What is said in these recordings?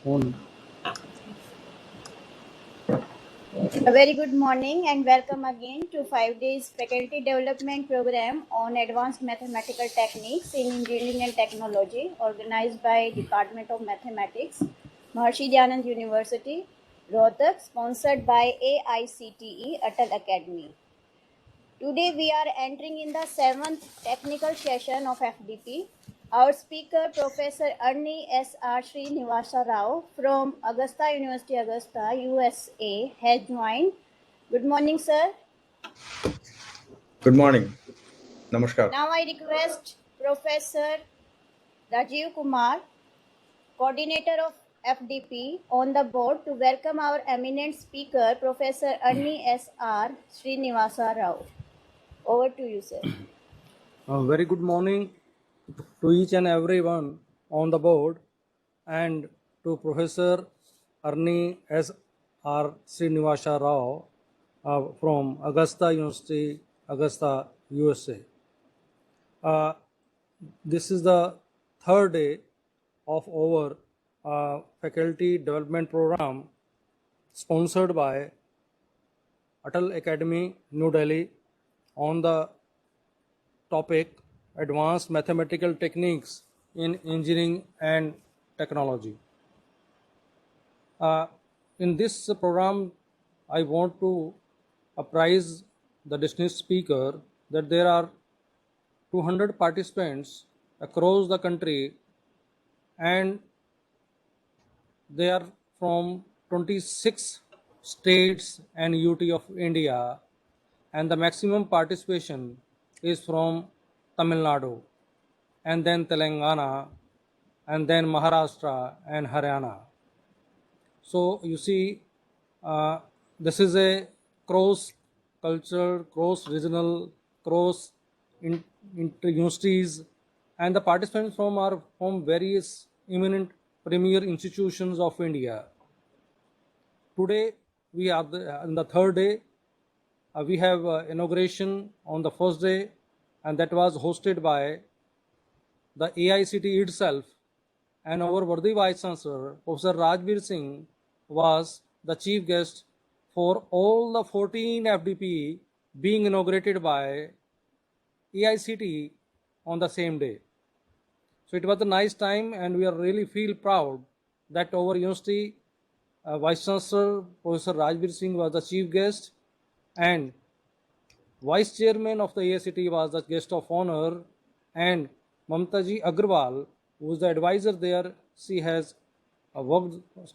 On. A very good morning and welcome again to 5 days faculty development program on advanced mathematical techniques in engineering and technology organized by Department of Mathematics, Maharshi Dyanand University, Rohtak, sponsored by AICTE Atal Academy. Today we are entering in the seventh technical session of FDP. Our speaker, Professor Arni S.R. Srinivasa Rao from Augusta University, Augusta, USA, has joined. Good morning, sir. Good morning. Namaskar. Now I request Professor Rajiv Kumar, coordinator of FDP, on the board to welcome our eminent speaker, Professor Arni S.R. Srinivasa Rao. Over to you, sir. A very good morning to each and everyone on the board and to Professor Arni S. R. Srinivasa Rao from Augusta University, Augusta, USA. This is the third day of our faculty development program sponsored by Atal Academy, New Delhi, on the topic Advanced Mathematical Techniques in Engineering and Technology. In this program, I want to apprise the distinguished speaker that there are 200 participants across the country and they are from 26 states and UT of India, and the maximum participation is from Tamil Nadu, and then Telangana, and then Maharashtra and Haryana. So you see, this is a cross cultural, cross regional, cross inter universities, and the participants from are from various eminent premier institutions of India. Today we are in the third day. We have inauguration on the first day, and that was hosted by the AICT itself, and our worthy Vice Chancellor, Professor Rajbir Singh, was the chief guest for all the 14 FDP being inaugurated by AICT on the same day. So it was a nice time, and we are really feel proud that our university Vice Chancellor, Professor Rajbir Singh, was the chief guest, and Vice Chairman of the AICT was the guest of honor, and Mamtaji Agrawal, who is the advisor there, she has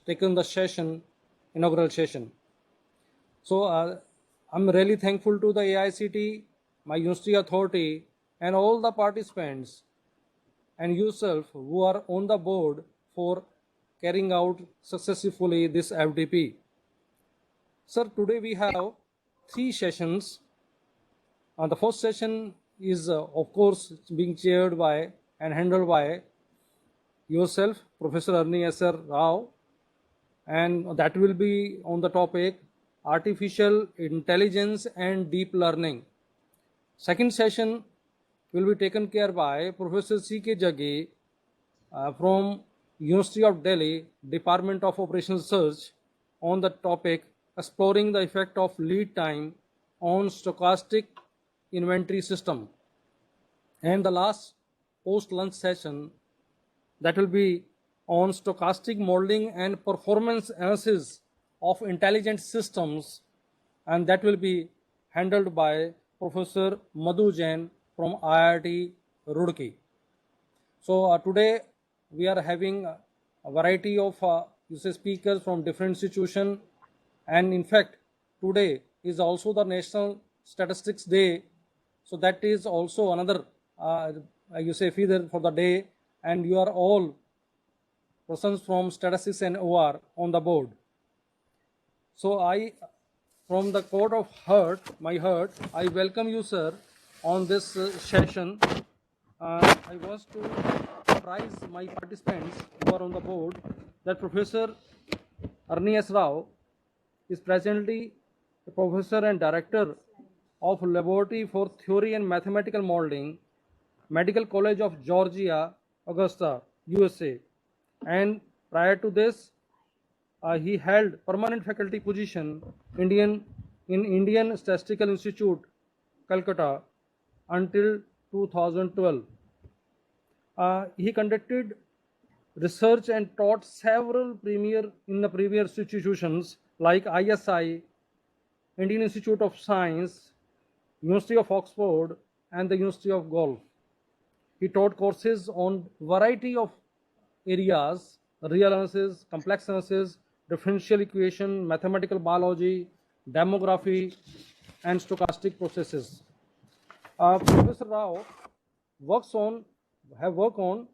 taken the inaugural session. So I'm really thankful to the AICT, my university authority, and all the participants, and yourself who are on the board for carrying out successfully this FDP. Sir, today we have 3 sessions. The first session is, of course, being chaired by and handled by yourself, Professor Arni S.R. Rao, and that will be on the topic Artificial Intelligence and Deep Learning. Second session will be taken care by Professor C.K. Jaggi from University of Delhi, Department of Operational Research, on the topic Exploring the Effect of Lead Time on Stochastic Inventory System. And the last post-lunch session, that will be on stochastic modeling and performance analysis of intelligent systems, and that will be handled by Professor Madhu Jain from IIT Roorkee. So today we are having a variety of speakers from different institutions, and in fact today is also the National Statistics Day, so that is also another feather for the day, and you are all persons from statistics and OR on the board. So I, from the core of my heart, I welcome you, sir, on this session. I want to apprise my participants who are on the board that Professor Arni S. Rao is presently a professor and director of Laboratory for Theory and Mathematical Modeling, Medical College of Georgia, Augusta, USA, and Prior to this, he held permanent faculty position in Indian Statistical Institute, Calcutta, until 2012. He conducted research and taught several premier institutions like ISI, Indian Institute of Science, University of Oxford, and the University of Guelph. He taught courses on variety of areas: real analysis, complex analysis, differential equation, mathematical biology, demography, and stochastic processes. Professor Rao works on have worked on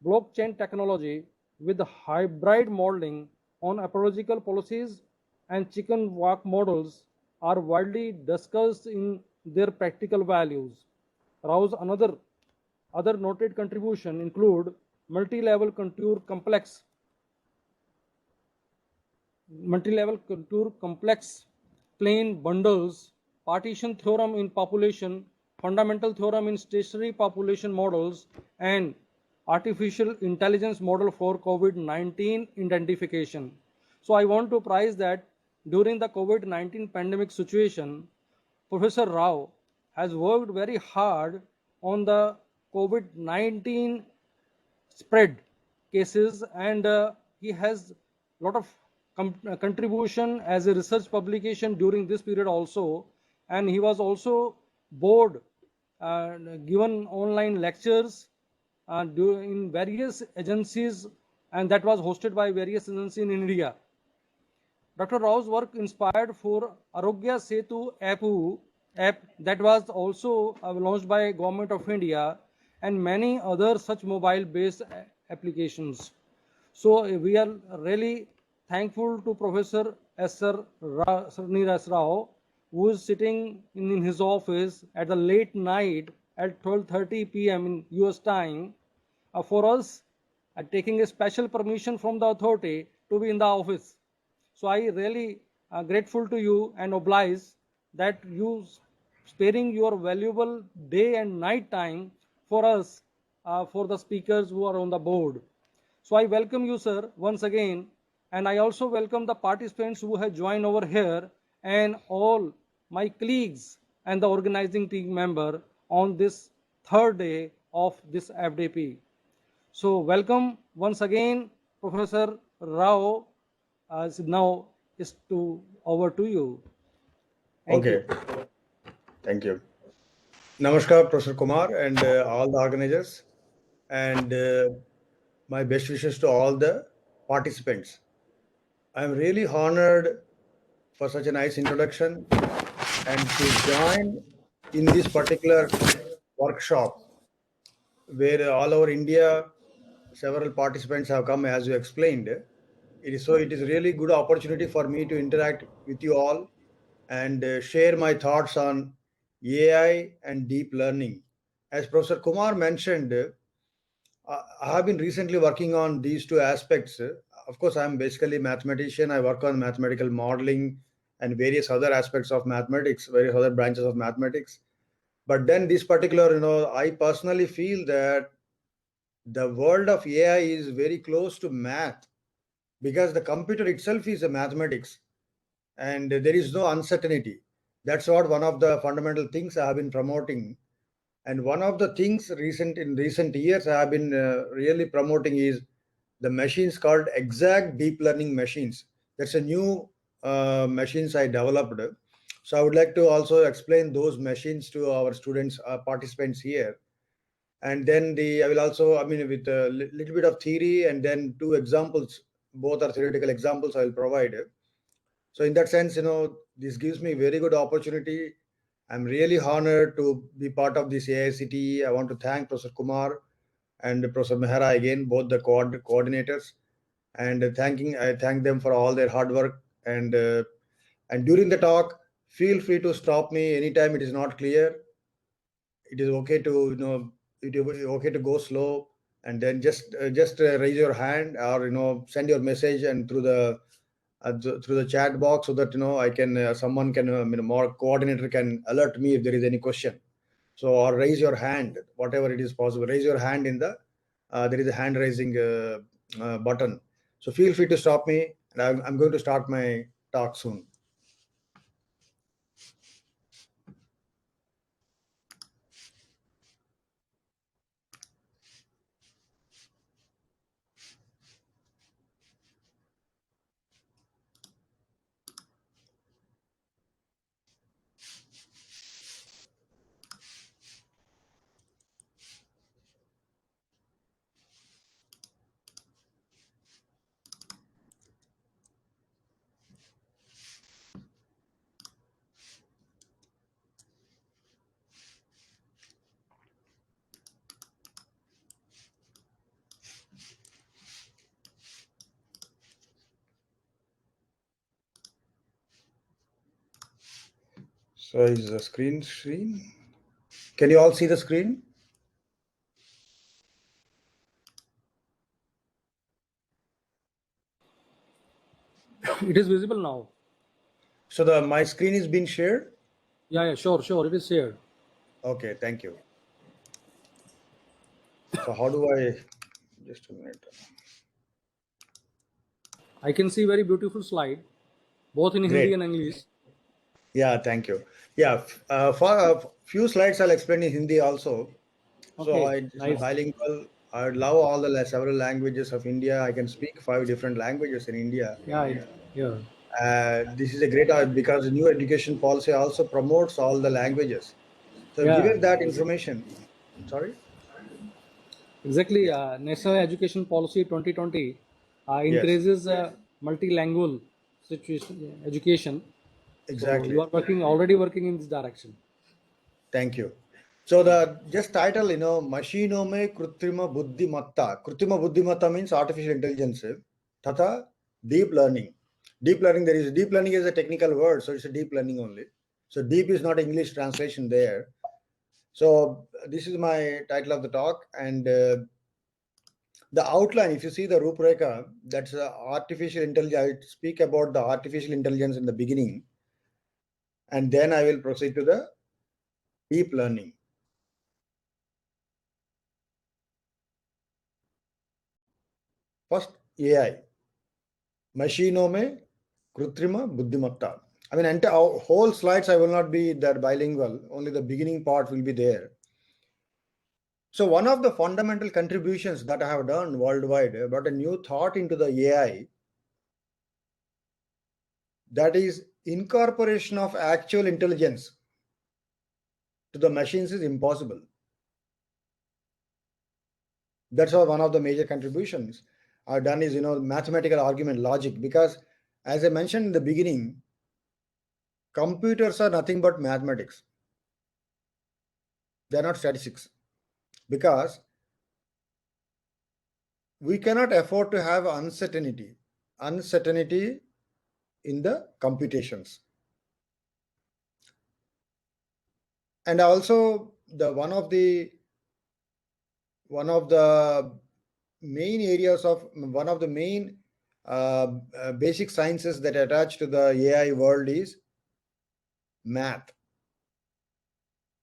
blockchain technology with hybrid modeling on apological policies, and chicken walk models are widely discussed in their practical values. Rao's other noted contribution include multi-level contour complex plane bundles, partition theorem in population, fundamental theorem in stationary population models, and artificial intelligence model for COVID-19 identification. So I want to prize that during the COVID-19 pandemic situation, Professor Rao has worked very hard on the COVID-19 spread cases, and he has a lot of contribution as a research publication during this period also, and he was also board given online lectures in various agencies, and that was hosted by various agencies in India. Dr. Rao's work inspired for Arogya Setu app that was also launched by Government of India, and many other such mobile-based applications. So we are really thankful to Professor S.R. Srinivas Rao, who is sitting in his office at the late night at 12:30 p.m. in US time for us, taking a special permission from the authority to be in the office. So I really grateful to you and obliged that you sparing your valuable day and night time for us, for the speakers who are on the board. So I welcome you, sir, once again, and I also welcome the participants who have joined over here and all my colleagues and the organizing team member on this third day of this FDP. So welcome once again, Professor Rao. Now is over to you. Thank Okay. you. Thank you. Namaskar, Professor Kumar, and all the organizers, and my best wishes to all the participants. I'm really honored for such a nice introduction and to join in this particular workshop where all over India, several participants have come, as you explained. It is really good opportunity for me to interact with you all and share my thoughts on AI and deep learning. As Professor Kumar mentioned, I have been recently working on these two aspects. Of course, I'm basically a mathematician. I work on mathematical modeling and various other aspects of mathematics, various other branches of mathematics. But then this particular, I personally feel that the world of AI is very close to math because the computer itself is a mathematics and there is no uncertainty. That's what one of the fundamental things I have been promoting. And one of the things in recent years I have been really promoting is the machines called exact deep learning machines. That's a new machines I developed. So I would like to also explain those machines to our students, participants here. And then I will also, with a little bit of theory and then two examples, both are theoretical examples I will provide. So in that sense, this gives me very good opportunity. I'm really honored to be part of this AICTE. I want to thank Professor Kumar and Professor Mehra again, both the coordinators, and I thank them for all their hard work. And during the talk, feel free to stop me anytime it is not clear. It is okay to it is okay to go slow, and then just raise your hand or send your message and through the chat box so that I can someone can more coordinator can alert me if there is any question. So or raise your hand, whatever it is possible. Raise your hand in the there is a hand raising button. So feel free to stop me, and I'm going to start my talk soon. So is the screen? Can you all see the screen? It is visible now. So my screen is being shared? Yeah, sure. It is shared. Okay, thank you. So how do I, just a minute. I can see very beautiful slide, both in Hindi Great. and English. Yeah, thank you. Yeah, for a few slides I'll explain in Hindi also. So Okay, I nice. bilingual. I love all the several languages of India. I can speak 5 different languages in India. Yeah. This is a great because the new education policy also promotes all the languages. So Yeah, given that information, sorry. exactly. National Education Policy 2020 Yes, encourages multilingual situation education. So you exactly. are already working in this direction. Thank you. So the just title, Machinome Krutrima Buddhimatta. Krutrima Buddhimatta means artificial intelligence. Tata deep learning. Deep learning, there is deep learning is a technical word, so it's a deep learning only. So deep is not English translation there. So this is my title of the talk, and the outline. If you see the Rupreka, that's artificial intelligence. I speak about the artificial intelligence in the beginning, and then I will proceed to the deep learning. First, AI. Machino में कृत्रिम बुद्धिमत्ता. I mean, entire whole slides I will not be that bilingual. Only the beginning part will be there. So one of the fundamental contributions that I have done worldwide brought a new thought into the AI. That is incorporation of actual intelligence to the machines is impossible. That's why one of the major contributions I've done is mathematical argument logic, because as I mentioned in the beginning, computers are nothing but mathematics. They're not statistics, because we cannot afford to have uncertainty in the computations. And also the one of the main areas of one of the main basic sciences that attach to the AI world is math.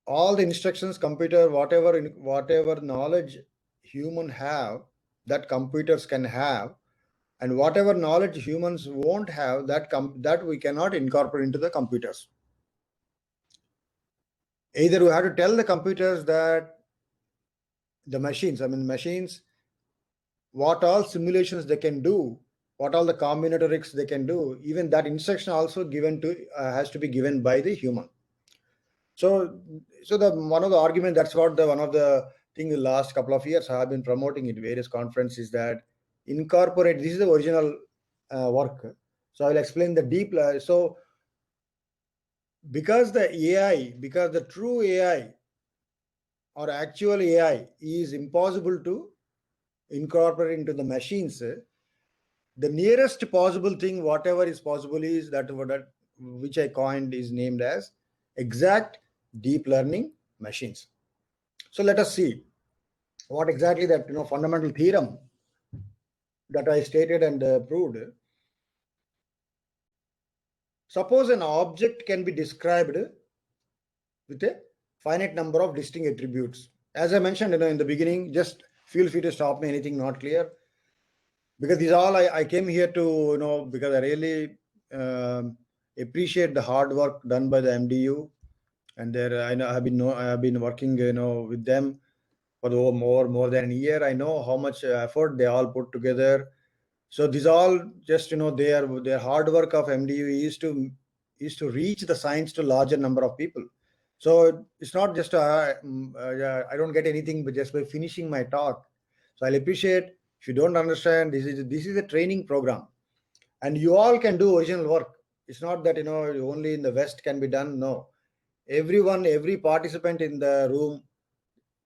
All the instructions computer, whatever knowledge human have, that computers can have, and whatever knowledge humans won't have, that we cannot incorporate into the computers. Either we have to tell the computers that the machines, what all simulations they can do, what all the combinatorics they can do, even that instruction also given to has to be given by the human. So the one of the argument, that's what the one of the thing the last couple of years I have been promoting in various conferences, that incorporate, this is the original work. So I will explain the deep so because the true AI or actual AI is impossible to incorporate into the machines, the nearest possible thing, whatever is possible, is that which I coined is named as exact deep learning machines. So let us see what exactly that fundamental theorem that I stated and proved. Suppose an object can be described with a finite number of distinct attributes. As I mentioned in the beginning, just feel free to stop me anything not clear. because these all I came here to, because I really appreciate the hard work done by the MDU, and there I know I have been working with them for more than a year. I know how much effort they all put together. So these all just their hard work of MDU is to reach the science to larger number of people. So it's not just yeah, I don't get anything but just by finishing my talk. So I'll appreciate if you don't understand, this is a training program, and you all can do original work. It's not that only in the West can be done. No, everyone, every participant in the room,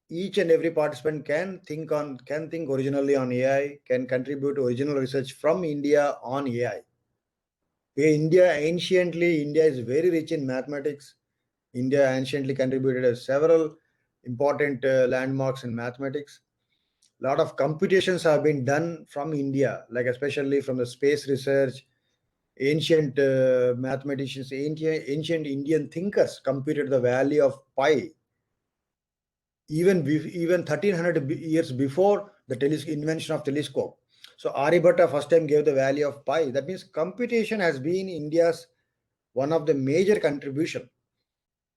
each and every participant can think originally on AI, can contribute original research from India on AI. India is very rich in mathematics. India anciently contributed several important landmarks in mathematics. A lot of computations have been done from India, like especially from the space research. Ancient mathematicians, ancient Indian thinkers computed the value of pi even 1300 years before the invention of telescope. So Aryabhatta first time gave the value of pi. That means computation has been India's one of the major contribution.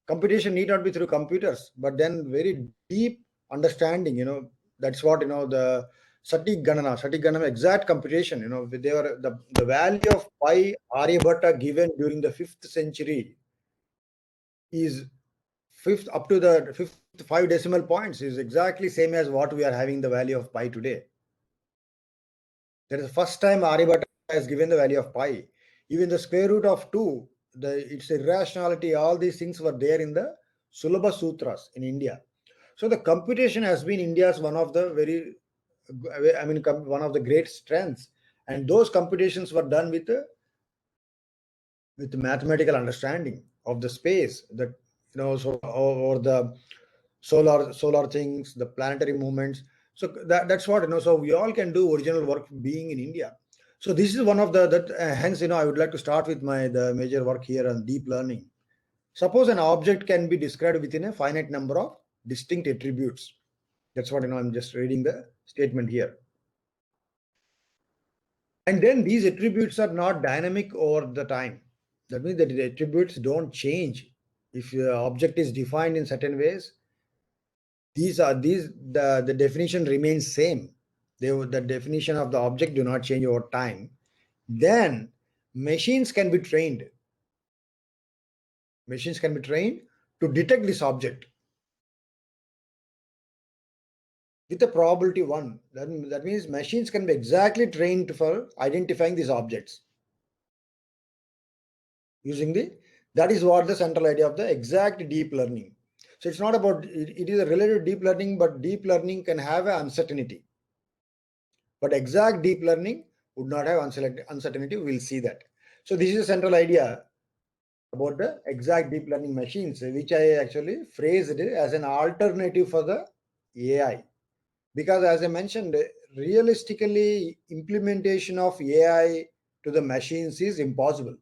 Computation need not be through computers, but then very deep understanding. That's what the Satik Ganana, exact computation. They were the value of pi Aryabhatta given during the 5th century is fifth up to the fifth 5 decimal points is exactly same as what we are having the value of pi today. That is the first time Aryabhatta has given the value of pi. Even the square root of 2, its irrationality, all these things were there in the Sulabha Sutras in India. So the computation has been India's one of the one of the great strengths. And those computations were done with mathematical understanding of the space, or the solar things, the planetary movements. So that's what so we all can do original work being in India. So this is one of the that hence I would like to start with the major work here on deep learning. Suppose an object can be described within a finite number of distinct attributes. That's what I'm just reading the statement here. And then these attributes are not dynamic over the time. That means that the attributes don't change. If the object is defined in certain ways, the definition remains same. The definition of the object do not change over time. Then machines can be trained. Machines can be trained to detect this object with a probability 1. That means machines can be exactly trained for identifying these objects using that is what the central idea of the exact deep learning. So it's not about it is a related deep learning, but deep learning can have an uncertainty. But exact deep learning would not have uncertainty. We'll see that. So this is a central idea about the exact deep learning machines, which I actually phrased as an alternative for the AI. Because as I mentioned, realistically, implementation of AI to the machines is impossible.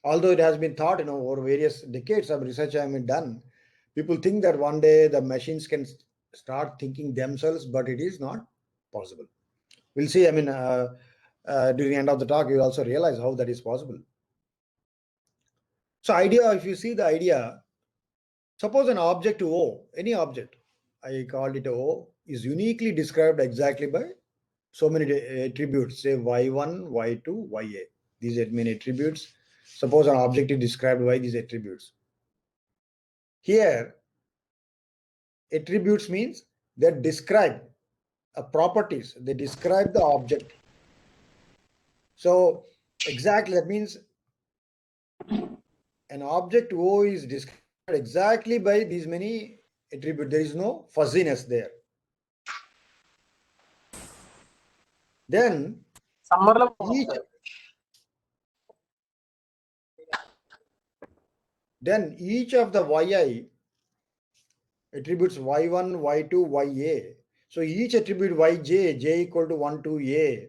Although it has been thought, over various decades of research I have done, people think that one day the machines can start thinking themselves, but it is not possible. We'll see. During the end of the talk, you'll also realize how that is possible. So if you see the idea, suppose an object O, any object, I called it O, is uniquely described exactly by so many attributes, say y1, y2, ya. These are many attributes. Suppose an object is described by these attributes. Here, attributes means they describe properties, they describe the object. So exactly, that means an object O is described exactly by these many attributes. There is no fuzziness there. Then each of the yi attributes y1, y2, ya. So each attribute yj, j equal to 1 to a,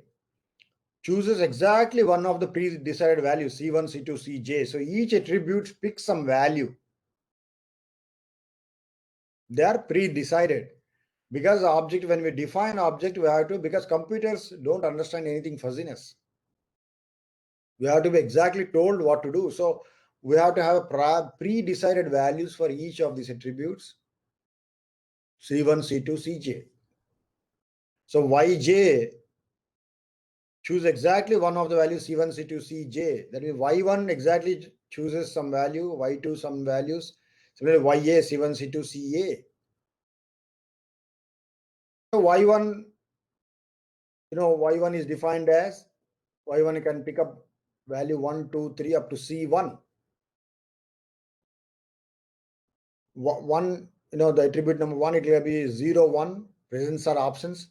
chooses exactly one of the pre-decided values c1, c2, cj. So each attribute picks some value. They are pre-decided. Because object, when we define object, we have to, because computers don't understand anything fuzziness. We have to be exactly told what to do. So we have to have pre-decided values for each of these attributes, C1, C2, Cj. So Yj, choose exactly one of the values C1, C2, Cj. That means Y1 exactly chooses some value, Y2 some values. Similarly, Ya, C1, C2, Ca. So Y1, Y1 is defined as, Y1 can pick up value 1, 2, 3 up to C1. One, the attribute number 1, it will be 0, 1, presence or absence.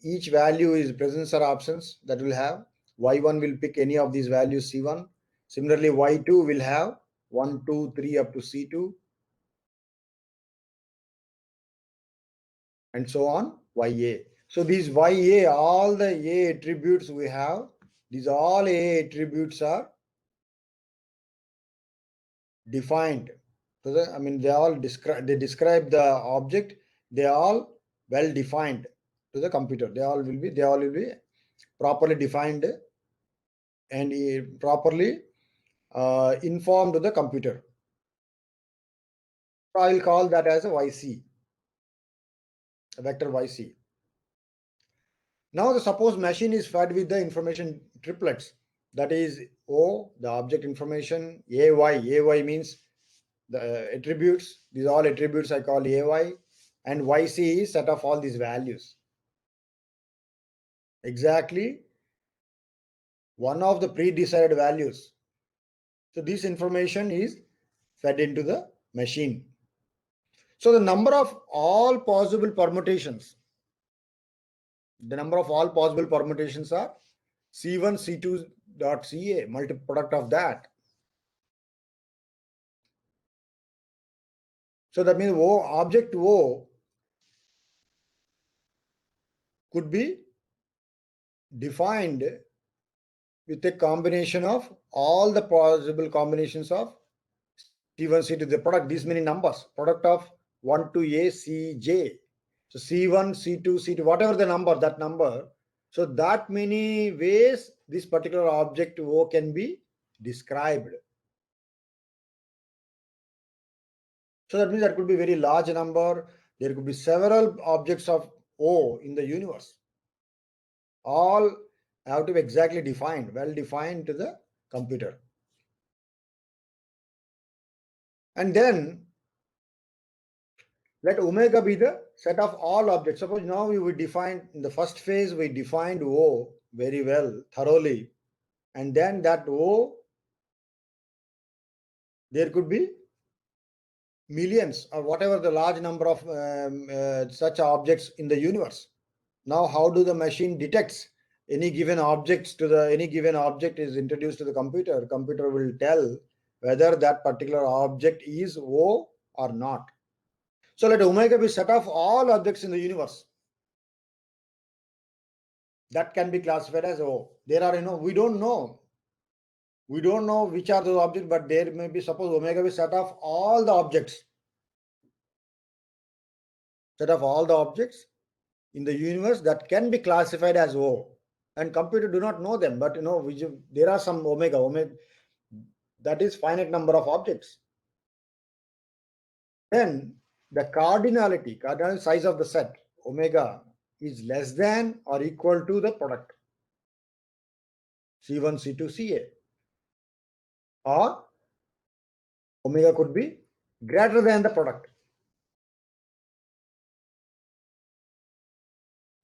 Each value is presence or absence that will have. Y1 will pick any of these values C1. Similarly, Y2 will have 1, 2, 3 up to C2, and so on, Ya. So these Ya, all the A attributes we have, these all A attributes are defined. So they all describe the object. They all well defined to the computer. They all will be properly defined and properly informed to the computer. So I will call that as a YC, a vector YC. Now the suppose machine is fed with the information triplets. That is O, the object information, AY means the attributes. These all attributes I call AY, and YC is set of all these values. Exactly one of the pre-decided values. So this information is fed into the machine. So the number of all possible permutations, are C1, C2 dot Ca, product of that. So that means object O could be defined with a combination of all the possible combinations of C1, C2, the product, these many numbers, product of 1 to A, Cj. So C1, C2, C2, whatever the number, that number. So that many ways this particular object O can be described. So that means that could be very large number. There could be several objects of O in the universe. All have to be exactly defined, well defined to the computer. And then let omega be the set of all objects. Suppose now we define, in the first phase, we defined O very well, thoroughly. And then that O, there could be millions or whatever the large number of such objects in the universe. Now, how do the machine detects any given object is introduced to the computer? Computer will tell whether that particular object is O or not. So let omega be set of all objects in the universe that can be classified as O. There are, we don't know which are those objects, but there may be, suppose omega be set of all the objects. Set of all the objects in the universe that can be classified as O. And computer do not know them, but there are some omega, that is finite number of objects. Then the cardinality size of the set, omega, is less than or equal to the product, C1, C2, Ca. Or omega could be greater than the product.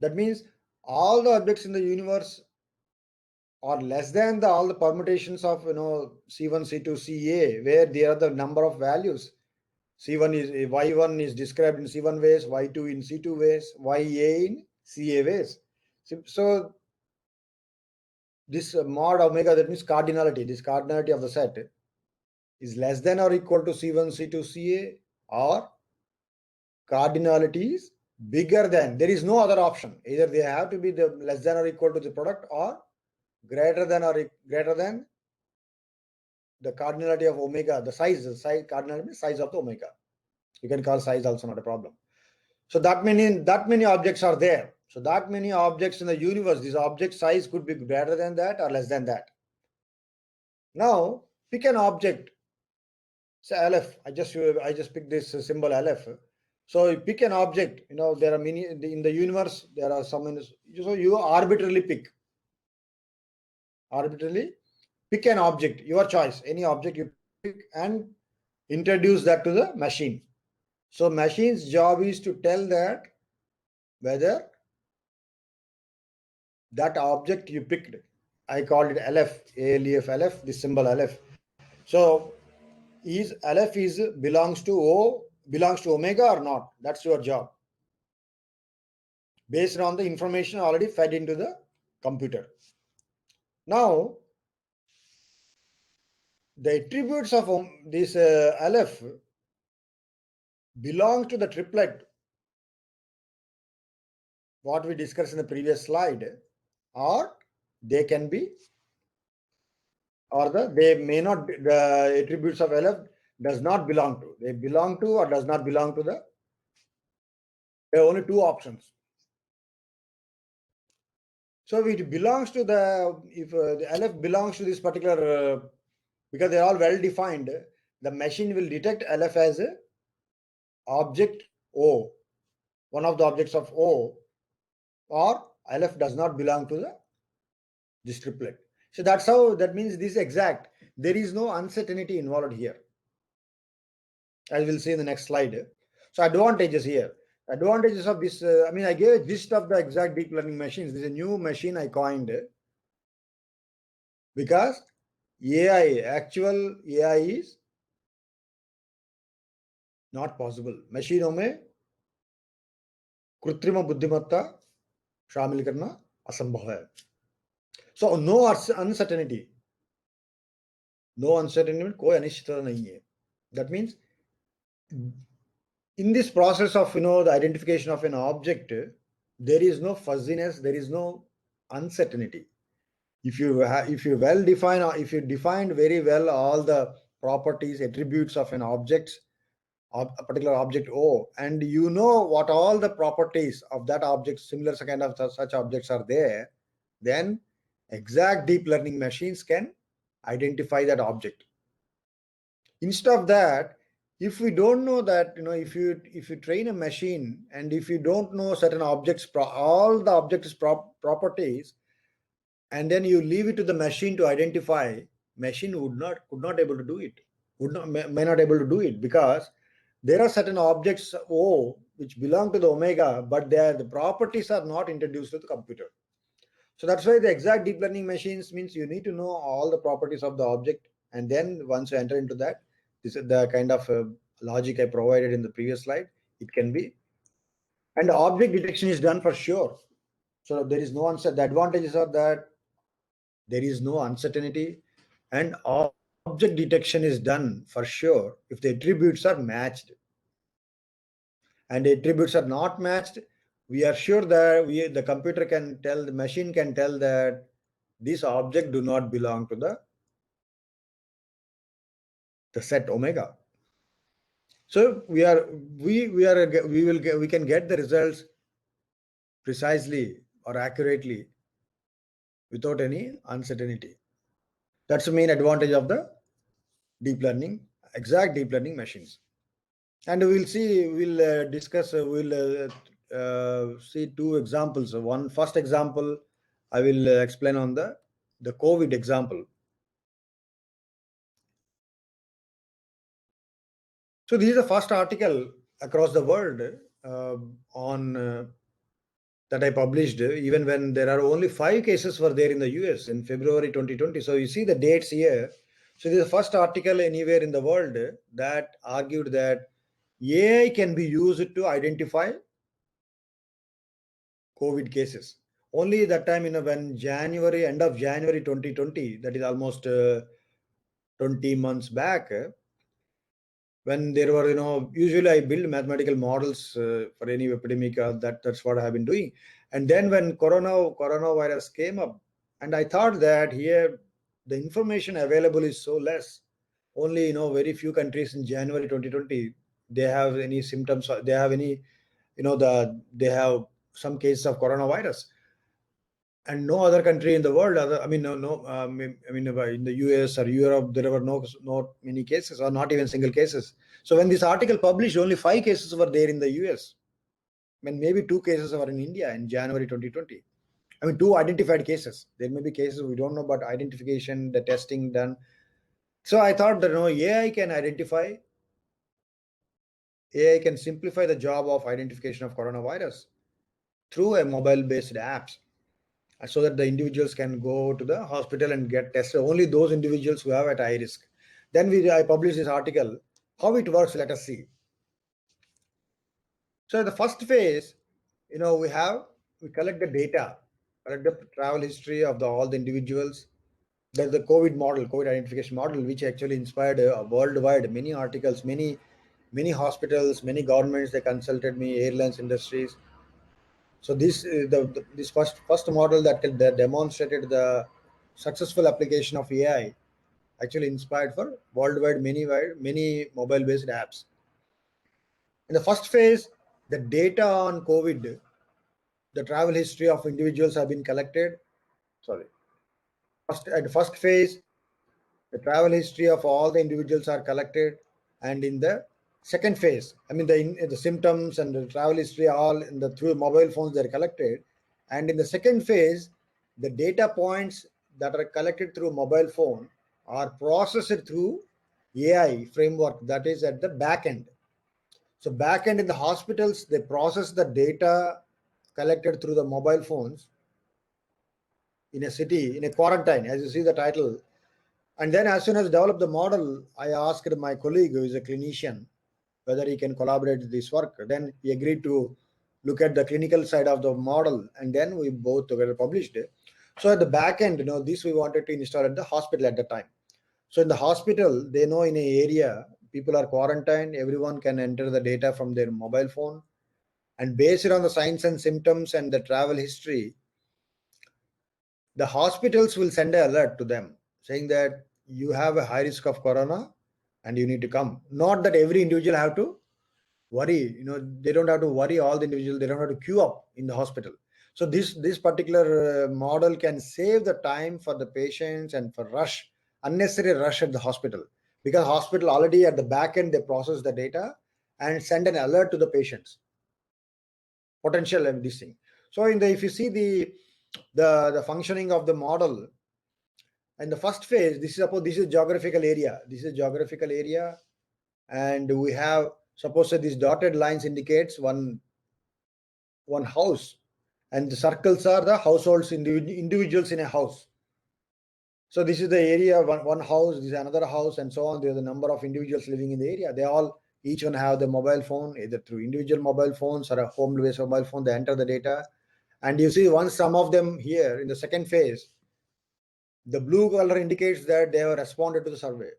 That means all the objects in the universe are less than all the permutations of C1, C2, Ca, where there are the number of values. Y1 is described in C1 ways, Y2 in C2 ways, Ya in Ca ways. So this mod omega, that means cardinality, this cardinality of the set is less than or equal to C1, C2, Ca, or cardinality is bigger than. There is no other option. Either they have to be the less than or equal to the product, or greater than the cardinality of omega, the size cardinality means size of the omega. You can call size also, not a problem. So that many objects are there. So that many objects in the universe, this object size could be greater than that or less than that. Now pick an object, say LF. I just picked this symbol LF. So you pick an object. There are many in the universe. There are some. So you arbitrarily pick an object, your choice, any object you pick, and introduce that to the machine. So machine's job is to tell that whether that object you picked, I called it LF, ALEF, LF, this symbol LF. So is LF belongs to omega or not? That's your job. Based on the information already fed into the computer. Now, the attributes of this LF belong to the triplet, what we discussed in the previous slide, or they can be, or they may not be, the attributes of LF does not belong to. They belong to or does not belong to the. There are only two options. So it belongs to if the LF belongs to this particular, because they are all well defined, the machine will detect LF as a object O, one of the objects of O, or LF does not belong to this triplet. So that's how, that means this exact. There is no uncertainty involved here, as we'll see in the next slide. So advantages here. Advantages of this, I gave a gist of the exact deep learning machines. This is a new machine I coined because actual AI is not possible. मशीनों में कृत्रिम बुद्धिमत्ता शामिल करना असंभव है. So no uncertainty. No uncertainty, कोई अनिश्चितता नहीं है. That means in this process of the identification of an object, there is no fuzziness, there is no uncertainty. If you well define, or if you defined very well all the properties, attributes of an object, a particular object O, and you know what all the properties of that object, similar kind of such objects are there, then exact deep learning machines can identify that object. Instead of that, if we don't know that, if you train a machine and if you don't know certain objects, all the objects properties, and then you leave it to the machine to identify, machine could not able to do it, may not able to do it, because there are certain objects O which belong to the omega, but the properties are not introduced to the computer. So that's why the exact deep learning machines means you need to know all the properties of the object, and then once you enter into that, this is the kind of logic I provided in the previous slide. It can be, and the object detection is done for sure. So there is no uncertainty. The advantages are that there is no uncertainty, and object detection is done for sure if the attributes are matched. And the attributes are not matched, we are sure that the computer can tell, the machine can tell that this object do not belong to the set omega. So we can get the results precisely or accurately without any uncertainty. That's the main advantage of the exact deep learning machines. And we'll discuss, see two examples. First example, I will explain on the COVID example. So this is the first article across the world that I published, even when there are only 5 cases were there in the US in February 2020. So you see the dates here. So this is the first article anywhere in the world that argued that AI can be used to identify COVID cases. Only that time, when end of January 2020, that is almost 20 months back, when there were, usually I build mathematical models for any epidemic. That's what I have been doing. And then when coronavirus came up, and I thought that here the information available is so less. Only very few countries in January 2020 they have any symptoms. They have any they have some cases of coronavirus, and no other country in the world, in the US or Europe, there were not many cases or not even single cases. So when this article published, only 5 cases were there in the US, and maybe 2 cases were in India in January 2020. 2 identified cases. There may be cases we don't know, but identification, the testing done. So I thought that AI can simplify the job of identification of coronavirus through a mobile-based apps, so that the individuals can go to the hospital and get tested. Only those individuals who have at high risk. Then I published this article. How it works, let us see. So the first phase, we collect the data, collect the travel history of all the individuals. There's the COVID identification model, which actually inspired worldwide many articles, many hospitals, many governments. They consulted me, airlines industries. So this first model that demonstrated the successful application of AI actually inspired for worldwide many mobile-based apps. In the first phase, the data on COVID, the travel history of individuals have been collected. At the first phase, the travel history of all the individuals are collected, and in the second phase, the symptoms and the travel history all through mobile phones they're collected, and in the second phase, the data points that are collected through mobile phone are processed through AI framework, that is at the back end. So back end in the hospitals, they process the data collected through the mobile phones in a city, in a quarantine, as you see the title. And then as soon as I developed the model, I asked my colleague who is a clinician whether he can collaborate with this work. Then he agreed to look at the clinical side of the model, and then we both together published it. So at the back end, this we wanted to install at the hospital at the time. So in the hospital, they know in an area, people are quarantined, everyone can enter the data from their mobile phone. And based on the signs and symptoms and the travel history, the hospitals will send an alert to them saying that you have a high risk of corona and you need to come. Not that every individual have to worry, they don't have to worry all the individuals, they don't have to queue up in the hospital. So this particular model can save the time for the patients and for unnecessary rush at the hospital, because hospital already at the back end, they process the data and send an alert to the patients potential and this thing. So if you see the functioning of the model, in the first phase, this is geographical area. This is geographical area, and we have, suppose that these dotted lines indicates one house, and the circles are the households, individuals in a house. So this is the area, one house, this is another house, and so on. There's a number of individuals living in the area. Each one have the mobile phone, either through individual mobile phones or a home-based mobile phone. They enter the data, and you see once some of them here in the second phase, the blue color indicates that they have responded to the survey,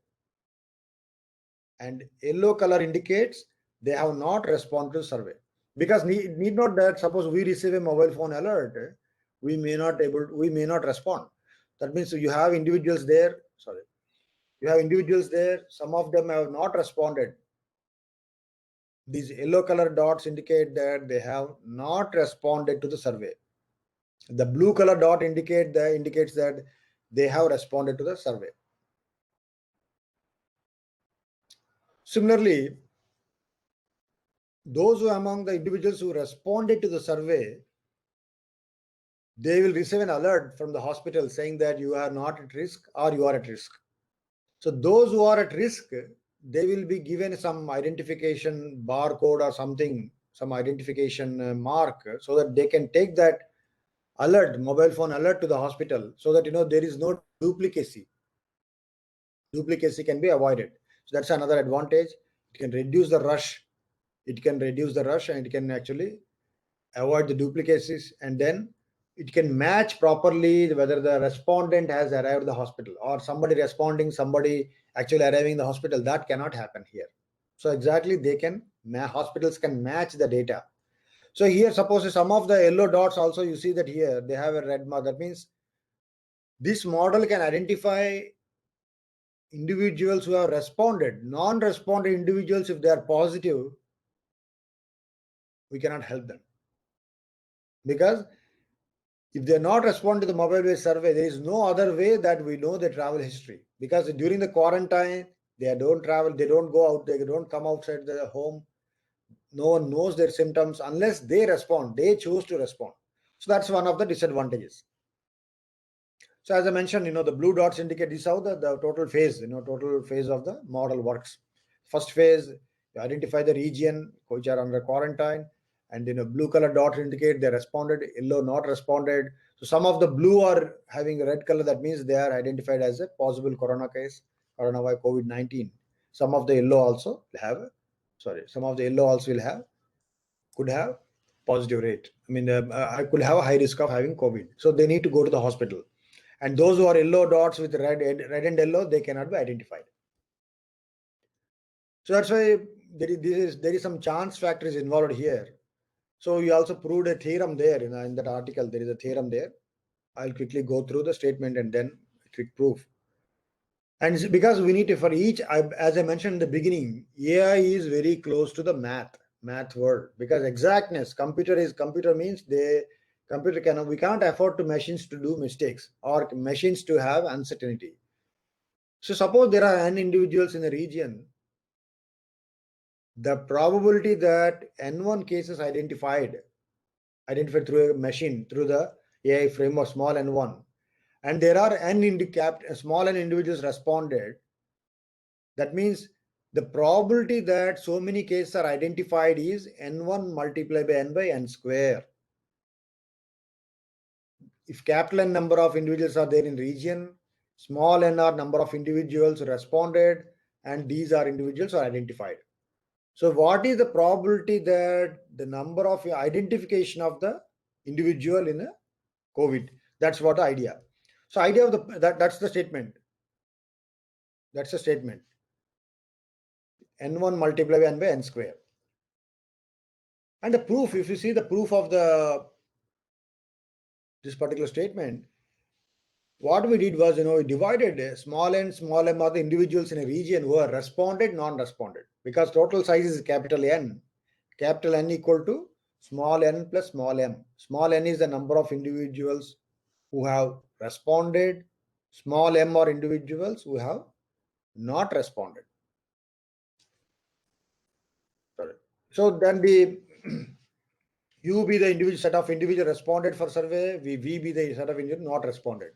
and yellow color indicates they have not responded to the survey. Because need not that suppose we receive a mobile phone alert, we may not respond. That means you have individuals there. Some of them have not responded. These yellow color dots indicate that they have not responded to the survey. The blue color dot indicates that they have responded to the survey. Similarly, those who among the individuals who responded to the survey, they will receive an alert from the hospital saying that you are not at risk or you are at risk. So those who are at risk, they will be given some identification barcode or something, some identification mark, so that they can take that alert, mobile phone alert, to the hospital, so that there is no duplicacy. Duplicacy can be avoided. So that's another advantage. It can reduce the rush. And it can actually avoid the duplicacies, and then it can match properly whether the respondent has arrived at the hospital or somebody responding, somebody actually arriving in the hospital. That cannot happen here. So exactly hospitals can match the data. So here, suppose some of the yellow dots also, you see that here they have a red mark. That means this model can identify individuals who have responded. Non-responded individuals, if they are positive, we cannot help them. Because if they are not respond to the mobile-based survey, there is no other way that we know their travel history. Because during the quarantine, they don't travel, they don't go out, they don't come outside their home. No one knows their symptoms unless they respond, they choose to respond. So that's one of the disadvantages. So as I mentioned, the blue dots indicate this how the total phase, total phase of the model works. First phase, you identify the region which are under quarantine, and blue color dot indicate they responded, yellow not responded. So some of the blue are having a red color, that means they are identified as a possible corona case, coronavirus COVID-19. Some of the yellow also have, some of the yellow also could have positive rate. I mean, I could have a high risk of having COVID. So they need to go to the hospital. And those who are yellow dots with red and yellow, they cannot be identified. So that's why there is some chance factors involved here. So we also proved a theorem there in that article. There is a theorem there. I'll quickly go through the statement and then quick proof. And because we need to, for each, as I mentioned in the beginning, AI is very close to the math world, because exactness, computer means we can't afford to machines to do mistakes or machines to have uncertainty. So suppose there are n individuals in a region, the probability that n1 cases identified through a machine, through the AI framework, small n1, and there are small n individuals responded, that means the probability that so many cases are identified is n1 multiplied by n square. If capital N number of individuals are there in region, small n are number of individuals responded, and these are individuals who are identified. So what is the probability that the number of identification of the individual in a COVID? That's what the idea. So idea of that's the statement. That's the statement. N1 multiplied by n square. And the proof, if you see the proof of this particular statement, what we did was, we divided small n, small m are the individuals in a region who are responded, non-responded. Because total size is capital N equal to small n plus small m. Small n is the number of individuals who have responded. Small m are individuals who have not responded. Sorry. So then the U be the individual set of individual responded for survey, V be the set of individual not responded.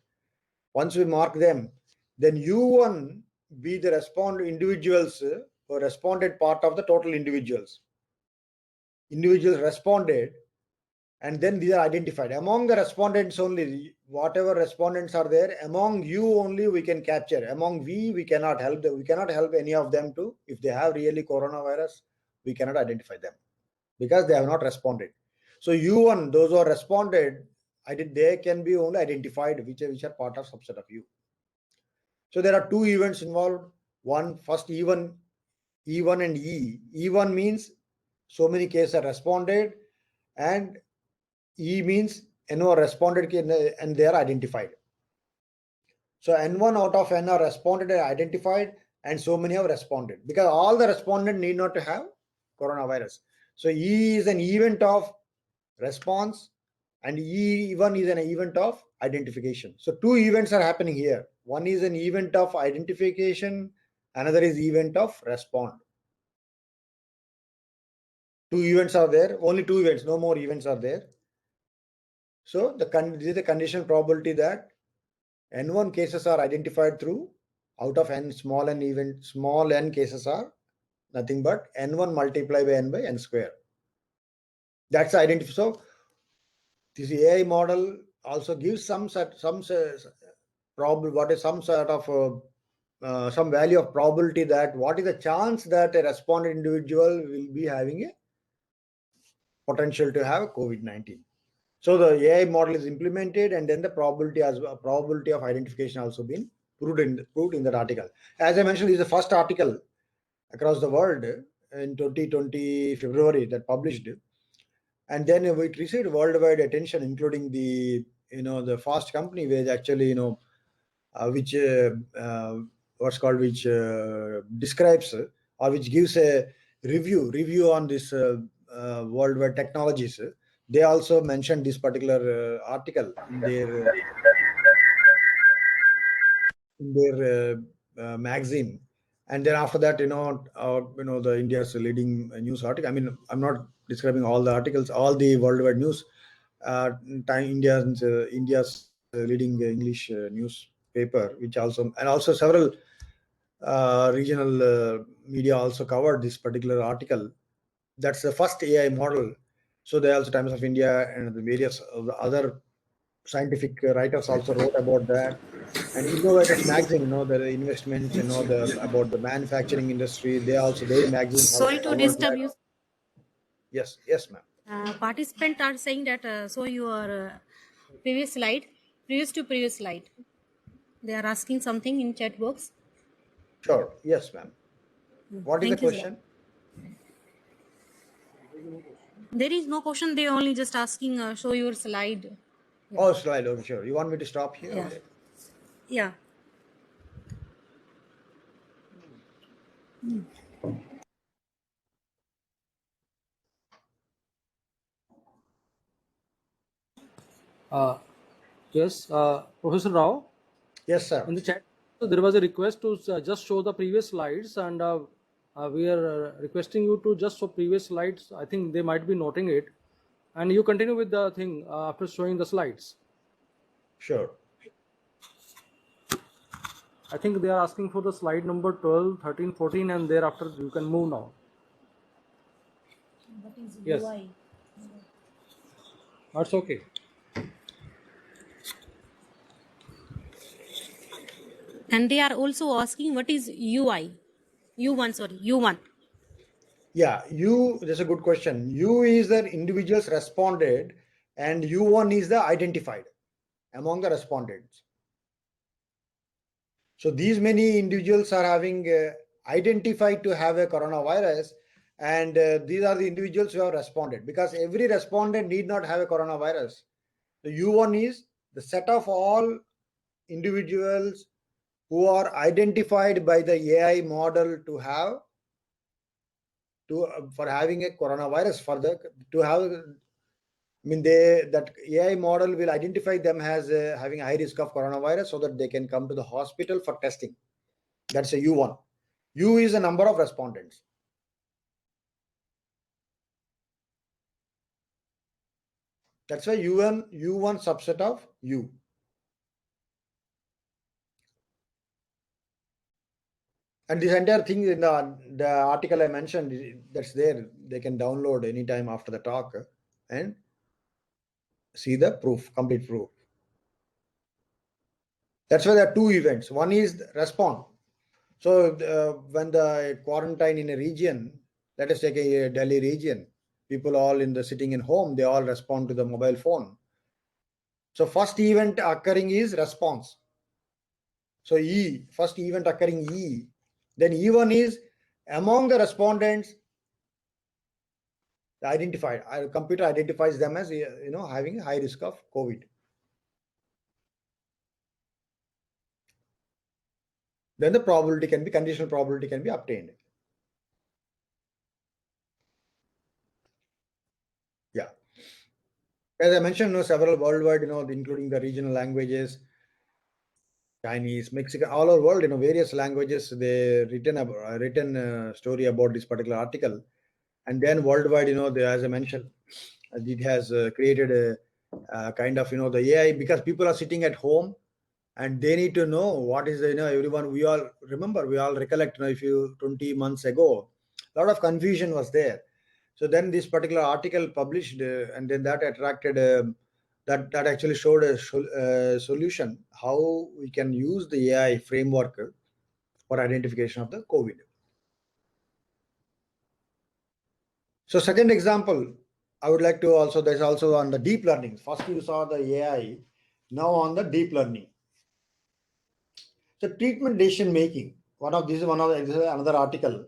Once we mark them, then U1 be the individuals who responded part of the total individuals. Individuals responded, and then these are identified. Among the respondents only, whatever respondents are there, among U only we can capture. Among V, we cannot help them. We cannot help any of them to, if they have really coronavirus, we cannot identify them because they have not responded. So U1, those who are responded, they can be only identified, which are part of subset of U. So there are two events involved. One, first E1 and E. E1 means so many cases are responded, and E means N are responded and they are identified. So N1 out of N are responded and identified, and so many have responded, because all the respondents need not to have coronavirus. So E is an event of response, and E1 is an event of identification. So two events are happening here. One is an event of identification, another is event of response. Two events are there, only two events, no more events are there. So this is the conditional probability that N1 cases are identified through, out of N small n cases are nothing but N1 multiplied by N square. That's identified. So this AI model also gives some sort of some value of probability, that what is the chance that a respondent individual will be having a potential to have COVID-19. So the AI model is implemented, and then the probability of identification also been proved in that article. As I mentioned, this is the first article across the world in 2020 February that published, and then it received worldwide attention, including the Fast company, which actually which describes or which gives a review on this worldwide technologies, they also mentioned this particular article in their magazine. And then after that, the India's leading news article. I mean, I'm not describing all the articles, all the worldwide news. India's leading English newspaper, which also, and also several regional media also covered this particular article. That's the first AI model. So they also, Times of India and the various other scientific writers also wrote about that. And Innovators magazine, the investments, about the manufacturing industry, their magazines also Sorry to covered disturb that. you. Yes, ma'am. Participants are saying that show your previous slide, previous slide. They are asking something in chat box. Sure. Yes, ma'am. What is the Thank you, sir. question? There is no question. They only just asking show your slide. Oh, slide. Okay, sure. You want me to stop here? Yeah. Okay. Yeah. Yes, Professor Rao, Yes, sir. in the chat, so there was a request to just show the previous slides, and we are requesting you to just show previous slides. I think they might be noting it, and you continue with the thing after showing the slides. Sure. I think they are asking for the slide number 12, 13, 14, and thereafter you can move now. What is Yes. UI? That's okay. And they are also asking what is UI? U1, sorry, U1. Yeah, that's a good question. U is the individuals responded, and U1 is the identified among the respondents. So these many individuals are having identified to have a coronavirus, and these are the individuals who have responded, because every respondent need not have a coronavirus. The U1 is the set of all individuals who are identified by the AI model for having a coronavirus, that AI model will identify them as having a high risk of coronavirus, so that they can come to the hospital for testing. That's a U1. U is a number of respondents. That's why U1 subset of U. And this entire thing in the article I mentioned, that's there. They can download anytime after the talk and see the proof, complete proof. That's why there are two events. One is respond. So when the quarantine in a region, let us take a Delhi region, people all sitting in home, they all respond to the mobile phone. So first event occurring is response. So first event occurring E. Then E1 is among the respondents identified. Our computer identifies them as having a high risk of COVID. Then the conditional probability can be obtained. Yeah. As I mentioned, several worldwide, including the regional languages, Chinese, Mexican, all over world, various languages, they written a story about this particular article. And then worldwide, as I mentioned, it has created a kind of, the AI, because people are sitting at home and they need to know what is everyone, we all recollect, if you 20 months ago, a lot of confusion was there. So then this particular article published, and then that attracted that actually showed a solution how we can use the AI framework for identification of the COVID. So second example, I would like to also, there's also on the deep learning. First you saw the AI, now on the deep learning. So treatment decision making. This is another article.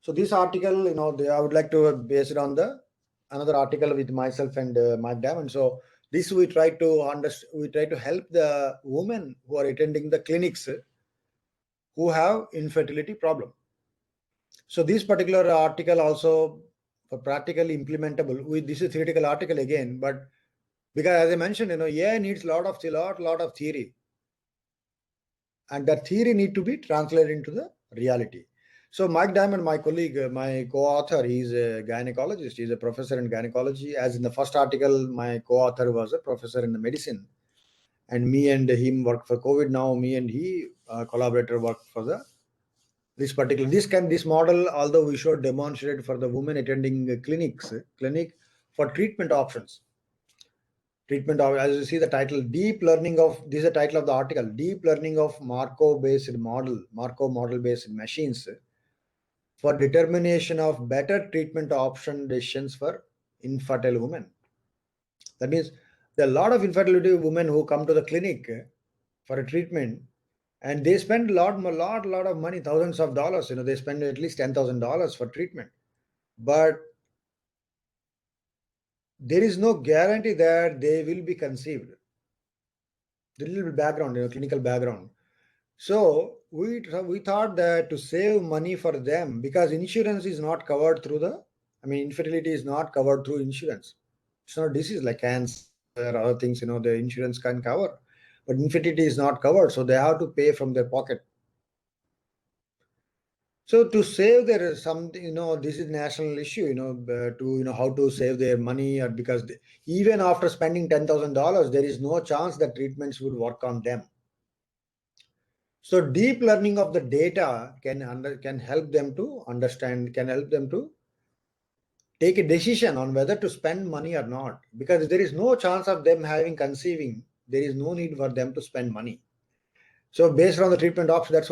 So this article, I would like to base it on another article with myself and Mike Diamond. So this we try to help the women who are attending the clinics who have infertility problem. So this particular article also for practically implementable. This is a theoretical article again, but because as I mentioned, AI needs lot of theory, and that theory need to be translated into the reality. So Mike Diamond, my colleague, my co-author, he's a gynecologist. He's a professor in gynecology. As in the first article, my co-author was a professor in the medicine, and me and him worked for COVID. Now me and he collaborator worked for this model. Although we should demonstrate for the women attending clinic for treatment options. Treatment of, as you see the title, deep learning of, this is the title of the article, deep learning of Markov model based machines for determination of better treatment option decisions for infertile women. That means there are a lot of infertility women who come to the clinic for a treatment, and they spend a lot of money, thousands of dollars. They spend at least $10,000 for treatment, but there is no guarantee that they will be conceived. The little background, clinical background. So we thought that to save money for them, because insurance is not covered through infertility is not covered through insurance. It's not disease like cancer or other things, the insurance can cover, but infertility is not covered, so they have to pay from their pocket. So to save their something, this is national issue, to how to save their money, or because even after spending $10,000, there is no chance that treatments would work on them. So deep learning of the data can help them to understand, can help them to take a decision on whether to spend money or not. Because there is no chance of them having conceiving, there is no need for them to spend money. So based on the treatment option, that's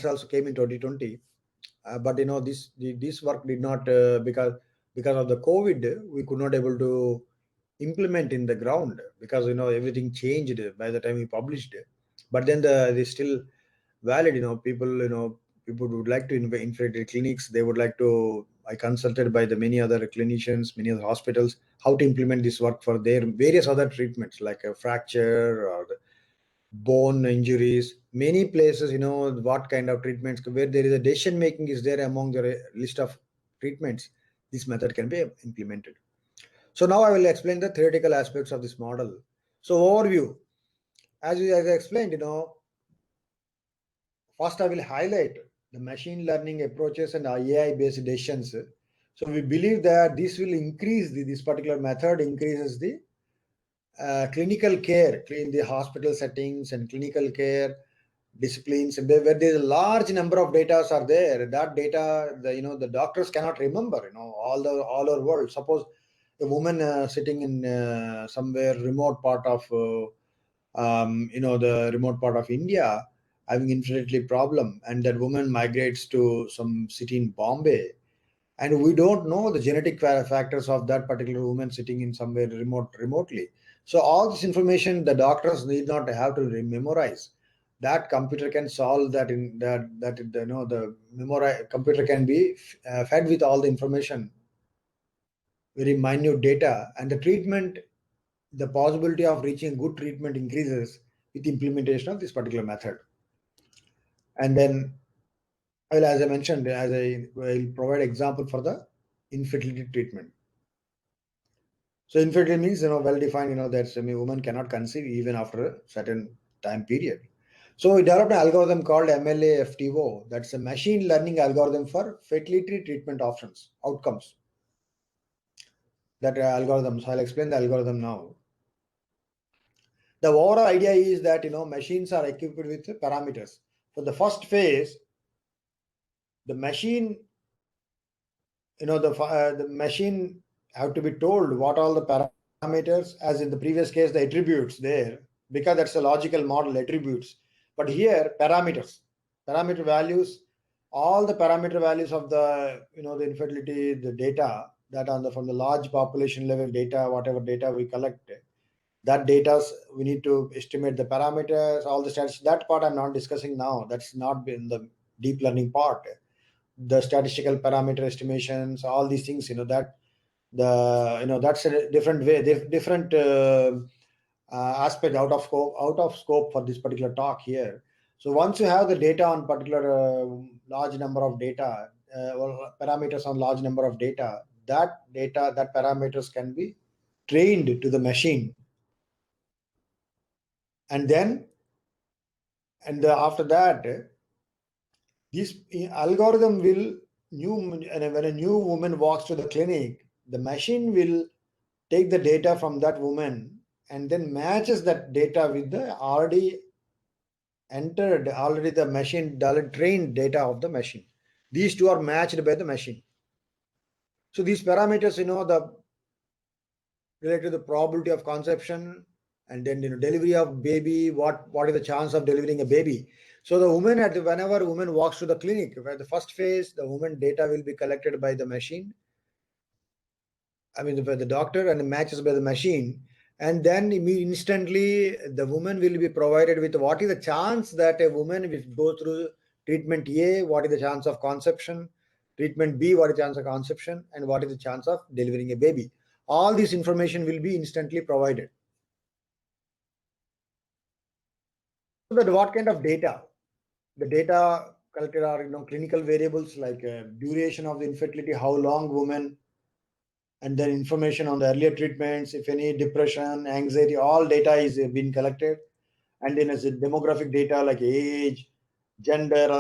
also came in 2020. But this work did not because of the COVID, we could not able to implement in the ground, because everything changed by the time we published it. But then they still valid. People would like to infiltrate clinics. They would like to. I consulted by the many other clinicians, many other hospitals, how to implement this work for their various other treatments like a fracture or the bone injuries. Many places, what kind of treatments where there is a decision making is there among the list of treatments. This method can be implemented. So now I will explain the theoretical aspects of this model. So overview, as I explained, first, I will highlight the machine learning approaches and AI-based decisions. So we believe that this will increase this particular method increases the clinical care in the hospital settings and clinical care disciplines where there is a large number of data are there. That data, the doctors cannot remember. All over world. Suppose a woman sitting in somewhere remote part of the remote part of India having infertility problem, and that woman migrates to some city in Bombay, and we don't know the genetic factors of that particular woman sitting in somewhere remotely. So all this information the doctors need not have to memorize. That computer can solve that. In that the computer can be fed with all the information, very minute data, and the possibility of reaching good treatment increases with implementation of this particular method. And then, as I mentioned, I will provide example for the infertility treatment. So infertility means, well defined, that a woman cannot conceive even after a certain time period. So we developed an algorithm called MLA-FTO. That's a machine learning algorithm for fertility treatment outcomes. That algorithm, so I'll explain the algorithm now. The overall idea is that, machines are equipped with parameters. For the first phase, the machine, the machine have to be told what all the parameters, as in the previous case, the attributes there, because that's a logical model, attributes. But here, parameter values, all the parameter values of the, the infertility, the data that from the large population level data, whatever data we collect, that data we need to estimate the parameters, all the stats. That part I'm not discussing now. That's not been the deep learning part. The statistical parameter estimations, all these things, that that's a different way, different aspect out of scope for this particular talk here. So once you have the data on particular large number of data or parameters on large number of data, that data, that parameters can be trained to the machine. And then, after that, this algorithm will, when a new woman walks to the clinic, the machine will take the data from that woman and then matches that data with the already the machine, trained data of the machine. These two are matched by the machine. So these parameters, the related to the probability of conception, and then delivery of baby, what is the chance of delivering a baby. So the woman, whenever woman walks to the clinic, where the first phase, the woman data will be collected by the machine, by the doctor, and matches by the machine. And then instantly the woman will be provided with what is the chance that a woman will go through treatment A, what is the chance of conception, treatment B, what is the chance of conception, and what is the chance of delivering a baby. All this information will be instantly provided. So that what kind of data? The data collected are clinical variables like duration of the infertility, how long woman, and then information on the earlier treatments, if any depression, anxiety, all data is being collected. And then as a demographic data like age, gender,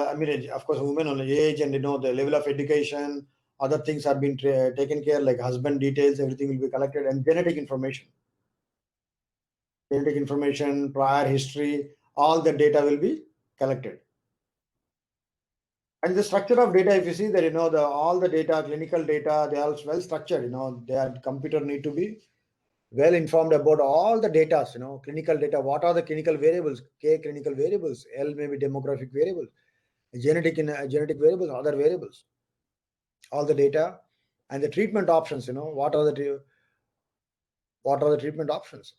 of course, women on age, and the level of education, other things are being taken care, like husband details, everything will be collected, and genetic information, prior history, all the data will be collected. And the structure of data, if you see that, all the data, clinical data, they are well structured, their computer need to be well informed about all the data, clinical data. What are the clinical variables? K clinical variables, L maybe demographic variables, genetic variables, other variables, all the data, and the treatment options. What are the treatment options?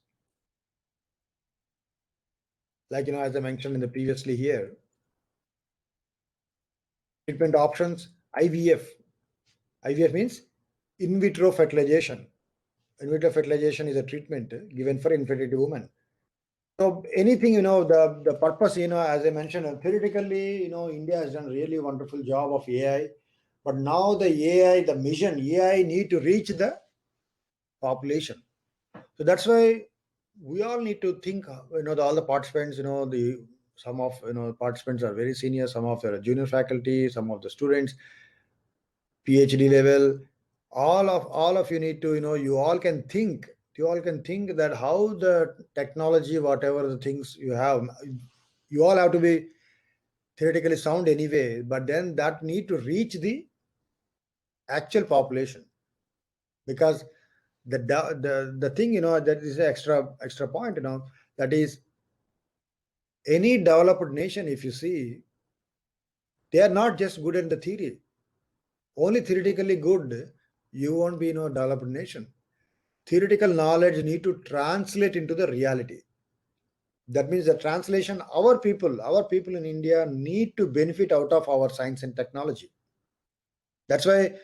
Like as I mentioned in the previously here, treatment options. IVF means in vitro fertilization. In vitro fertilization is a treatment given for infertility women. So anything, the purpose, as I mentioned, theoretically, India has done really wonderful job of AI, but now the AI, the mission, AI need to reach the population. So that's why we all need to think, all the participants, some of, participants are very senior, some of the junior faculty, some of the students, PhD level, all of you need to, you all can think that how the technology, whatever the things you have, you all have to be theoretically sound anyway, but then that need to reach the actual population. Because the thing, that is an extra point, that is, any developed nation, if you see, they are not just good in the theory. Only theoretically good, you won't be developed nation. Theoretical knowledge need to translate into the reality. That means the translation, our people in India need to benefit out of our science and technology. That's why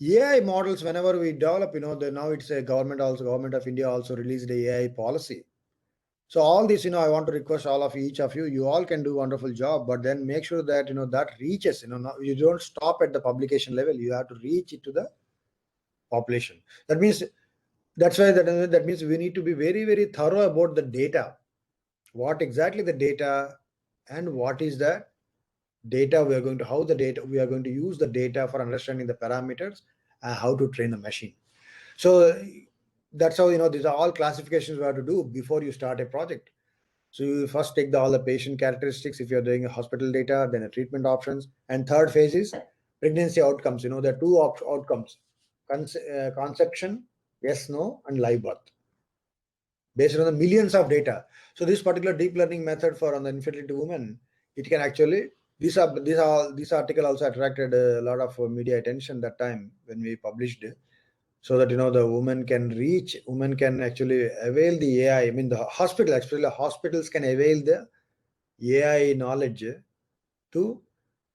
AI models, whenever we develop, now it's a government of India also released the AI policy. So all this, I want to request all of each of you, you all can do wonderful job, but then make sure that, that reaches, you don't stop at the publication level, you have to reach it to the population. That means, that means we need to be very, very thorough about the data. What exactly the data, and what is the data we are going to use the data for understanding the parameters and how to train the machine. So that's how, these are all classifications we have to do before you start a project. So you first take all the patient characteristics if you're doing a hospital data, then a treatment options, and third phase is pregnancy outcomes. There are two outcomes: conception, yes, no, and live birth, based on the millions of data. So this particular deep learning method for on the infertility women, it can actually, this article also attracted a lot of media attention that time when we published it, so that the woman can actually avail the AI. The hospitals can avail the AI knowledge to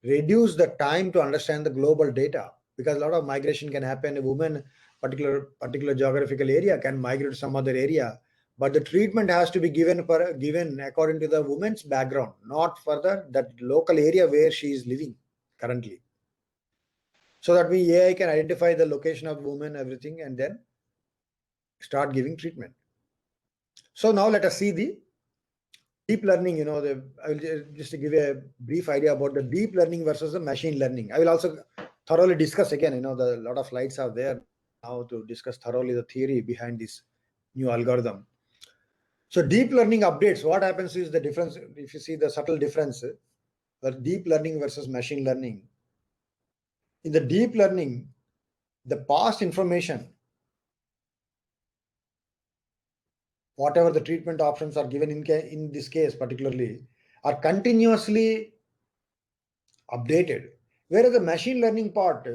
reduce the time to understand the global data, because a lot of migration can happen. A woman, particular geographical area, can migrate to some other area, but the treatment has to be given according to the woman's background, not for that local area where she is living currently. So that AI can identify the location of woman, everything, and then start giving treatment. So now let us see the deep learning. I will just give a brief idea about the deep learning versus the machine learning. I will also thoroughly discuss again. The lot of slides are there now to discuss thoroughly the theory behind this new algorithm. So deep learning updates, what happens is the difference. If you see the subtle difference, deep learning versus machine learning. In the deep learning, the past information, whatever the treatment options are given in this case particularly, are continuously updated. Whereas the machine learning part,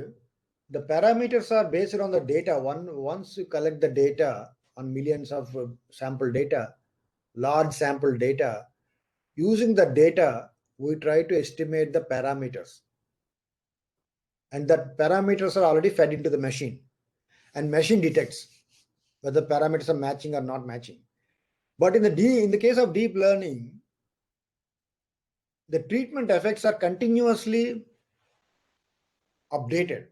the parameters are based on the data. Once you collect the data on millions of sample data, large sample data, using the data, we try to estimate the parameters. And that parameters are already fed into the machine. And machine detects whether parameters are matching or not matching. But in the case of deep learning, the treatment effects are continuously updated,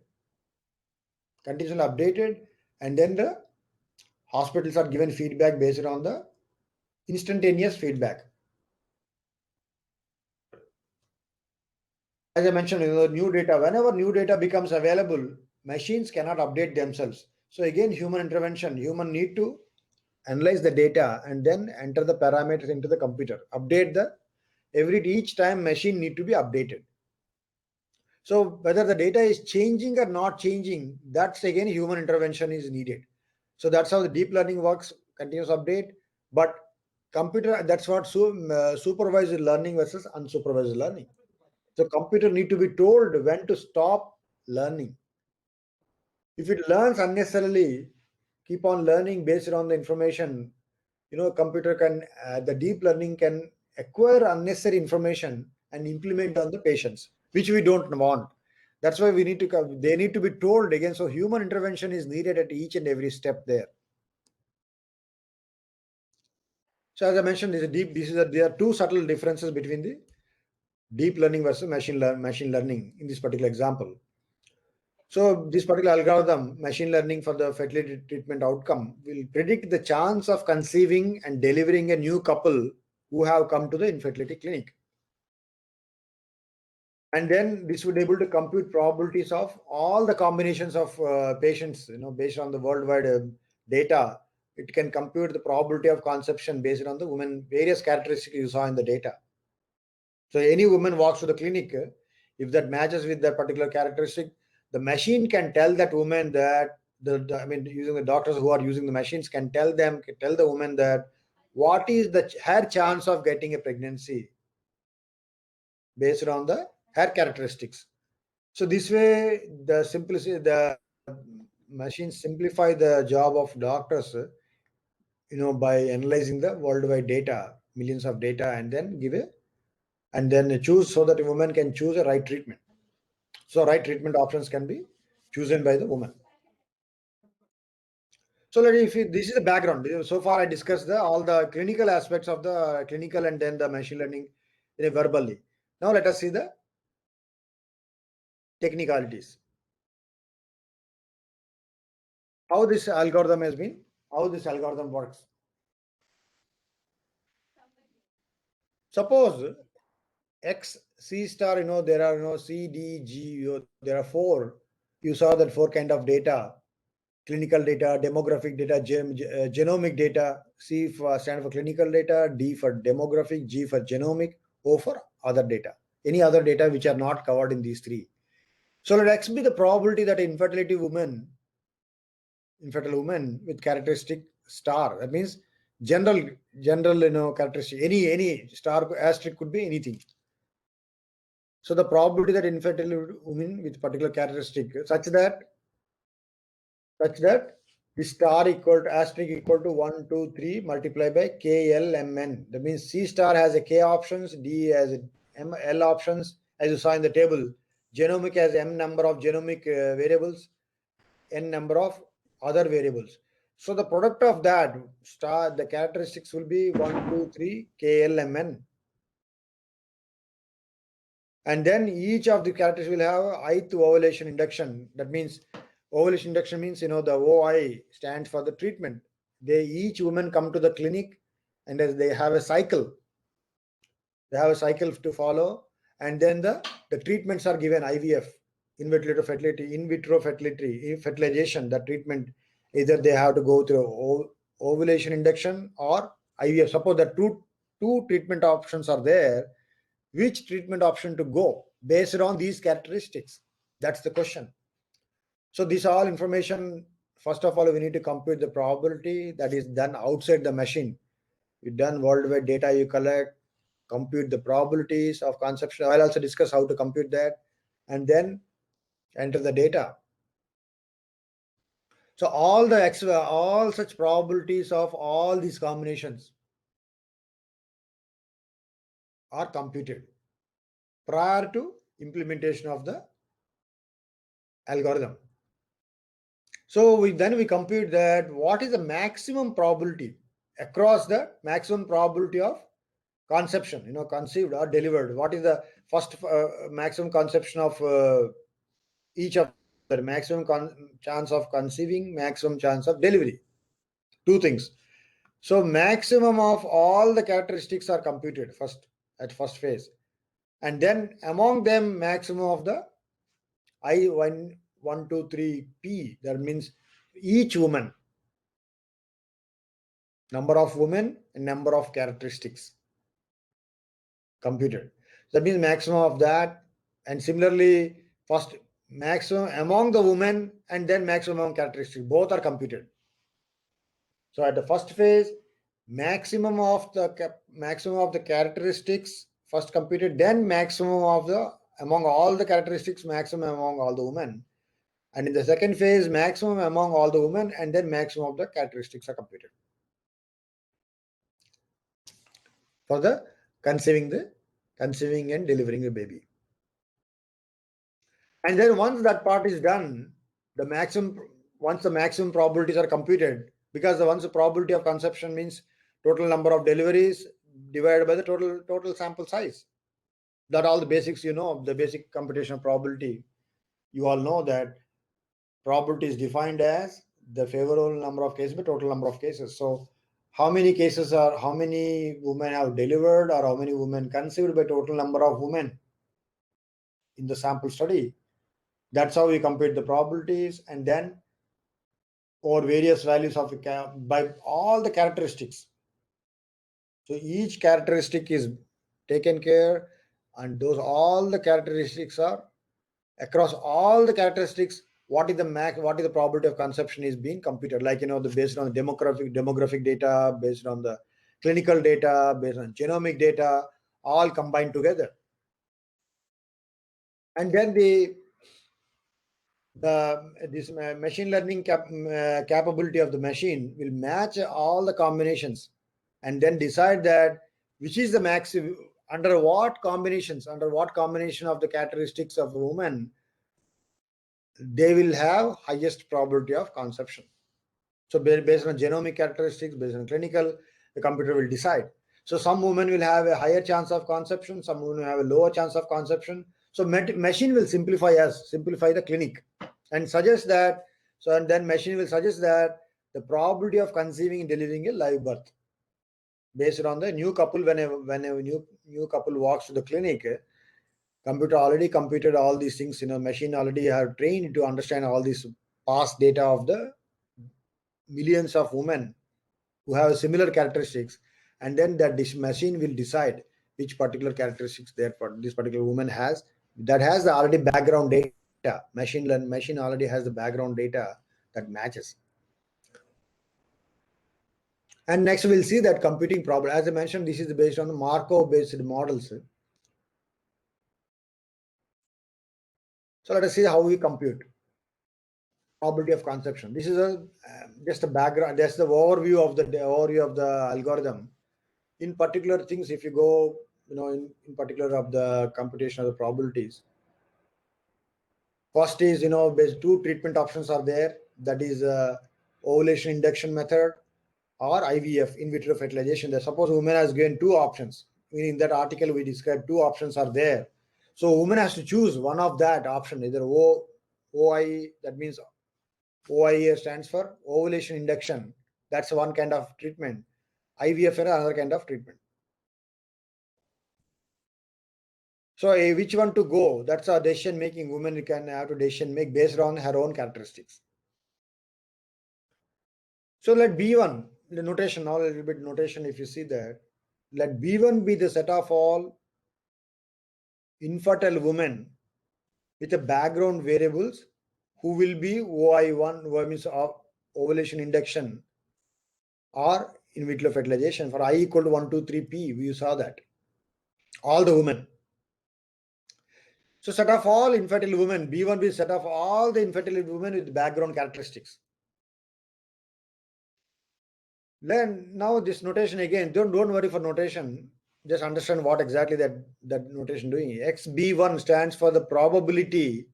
and then the hospitals are given feedback based on the instantaneous feedback. As I mentioned, new data, whenever new data becomes available, machines cannot update themselves. So again, human intervention, human need to analyze the data and then enter the parameters into the computer, update each time machine need to be updated. So whether the data is changing or not changing, that's again human intervention is needed. So that's how the deep learning works, continuous update. But computer, that's what supervised learning versus unsupervised learning. So computer need to be told when to stop learning. If it learns unnecessarily, keep on learning based on the information, computer can, the deep learning can acquire unnecessary information and implement on the patients, which we don't want. That's why they need to be told again. So human intervention is needed at each and every step there. So as I mentioned, there are two subtle differences between the deep learning versus machine learning in this particular example. So this particular algorithm, machine learning for the fertility treatment outcome, will predict the chance of conceiving and delivering a new couple who have come to the infertility clinic. And then this would be able to compute probabilities of all the combinations of patients, based on the worldwide data. It can compute the probability of conception based on the woman, various characteristics you saw in the data. So any woman walks to the clinic, if that matches with that particular characteristic, the machine can tell that woman that using the doctors who are using the machines can tell the woman that what is her chance of getting a pregnancy based on her characteristics. So this way, the machines simplify the job of doctors, by analyzing the worldwide data, millions of data, and then choose so that a woman can choose a right treatment. So right treatment options can be chosen by the woman. So this is the background. So far I discussed all the clinical aspects of the clinical and then the machine learning verbally. Now let us see the technicalities. How this algorithm works. Suppose X C star, there are C, D, G, there are four. You saw that four kind of data: clinical data, demographic data, genomic data. C stand for clinical data, D for demographic, G for genomic, O for other data. Any other data which are not covered in these three. So let X be the probability that infertile woman with characteristic star. That means general characteristic. Any star asterisk could be anything. So the probability that infertile women with particular characteristic such that the star asterisk equal to 1, 2, 3 multiplied by KLMN. That means C star has a K options, D has a L options, as you saw in the table. Genomic has M number of genomic variables, N number of other variables. So the product of that star, the characteristics will be 1, 2, 3 KLMN. And then each of the characteristics will have ith ovulation induction. That means ovulation induction means, the OI stands for the treatment. Each woman come to the clinic and as they have a cycle. They have a cycle to follow, and then the treatments are given. IVF, in vitro fertilization. The treatment, either they have to go through ovulation induction or IVF. Suppose that two treatment options are there. Which treatment option to go based on these characteristics? That's the question. So these are all information. First of all, we need to compute the probability that is done outside the machine. You done worldwide data you collect, compute the probabilities of conception. I'll also discuss how to compute that, and then enter the data. So all such probabilities of all these combinations are computed prior to implementation of the algorithm. So we compute that what is the maximum probability across the maximum probability of conception, conceived or delivered. What is the first maximum conception of each of the maximum chance of conceiving, maximum chance of delivery? Two things. So maximum of all the characteristics are computed at first phase, and then among them maximum of the I1, 1, 2, 3 P. That means each woman, number of women and number of characteristics computed. That means maximum of that, and similarly first maximum among the women and then maximum characteristics, both are computed. So at the first phase, maximum of the characteristics first computed, then maximum of the among all the characteristics, maximum among all the women, and in the second phase, maximum among all the women and then maximum of the characteristics are computed for the conceiving and delivering the baby. And then once that part is done, once the maximum probabilities are computed, because once the probability of conception means total number of deliveries divided by the total sample size. That all the basics, the basic computation of probability. You all know that probability is defined as the favorable number of cases by total number of cases. So how many women have delivered or how many women conceived by total number of women in the sample study. That's how we compute the probabilities, and then over various values of by all the characteristics. So each characteristic is taken care, and all the characteristics are across all the characteristics. What is the probability of conception is being computed? Like based on the demographic data, based on the clinical data, based on genomic data, all combined together, and then this machine learning capability of the machine will match all the combinations and then decide that which is the maximum, under what combination of the characteristics of a woman they will have highest probability of conception. So based on genomic characteristics, based on clinical, the computer will decide. So some women will have a higher chance of conception, some women will have a lower chance of conception. So machine will simplify the clinic and suggest that. So and then machine will suggest that the probability of conceiving and delivering a live birth based on the new couple. When a new couple walks to the clinic, computer already computed all these things. Machine already have trained to understand all these past data of the millions of women who have similar characteristics, and then this machine will decide which particular characteristics this particular woman has. That has the already background data. Machine already has the background data that matches. And next we'll see that computing problem. As I mentioned, this is based on the Markov based models. So let us see how we compute probability of conception. This is just a background. That's the overview of the algorithm. In particular things, if you go, in particular of the computation of the probabilities. First is, two treatment options are there. That is ovulation induction method or IVF, in vitro fertilization. Suppose woman has given two options. In that article we described two options are there. So woman has to choose one of that option, either OI, that means OIE stands for ovulation induction. That's one kind of treatment. IVF is another kind of treatment. So which one to go? That's a decision making. Women can have to decision make based on her own characteristics. So let B1, the notation, now a little bit notation if you see that. Let B1 be the set of all infertile women with a background variables who will be OI1, means ovulation induction or in vitro fertilization for I equal to 1, 2, 3 P. We saw that. All the women. So set of all infertile women, B1 be set of all the infertile women with background characteristics. Then now this notation again, don't worry for notation. Just understand what exactly that notation doing. XB1 stands for the probability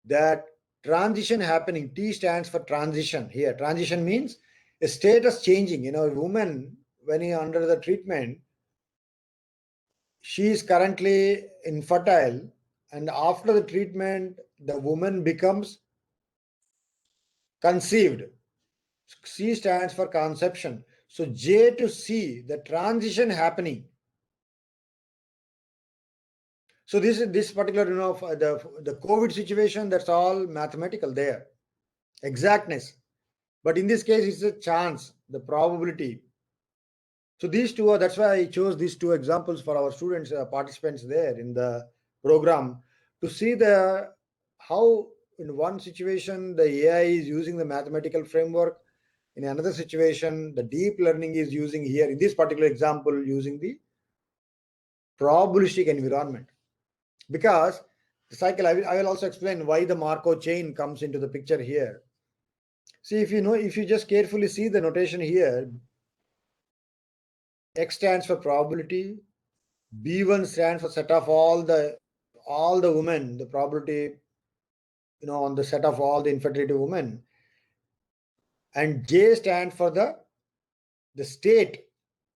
that transition happening. T stands for transition here. Transition means a status changing. A woman, when he under the treatment, she is currently infertile, and after the treatment, the woman becomes conceived. C stands for conception. So J to C, the transition happening. So this particular, the COVID situation, that's all mathematical there, exactness. But in this case, it's a chance, the probability. So these two are, that's why I chose these two examples for our students, participants there in the program, to see how in one situation the AI is using the mathematical framework. In another situation, the deep learning is using here, in this particular example, using the probabilistic environment. Because the cycle, I will also explain why the Markov chain comes into the picture here. See, if you just carefully see the notation here, X stands for probability, B1 stands for set of all the women, the probability, on the set of all the infertility women, and J stands for the state.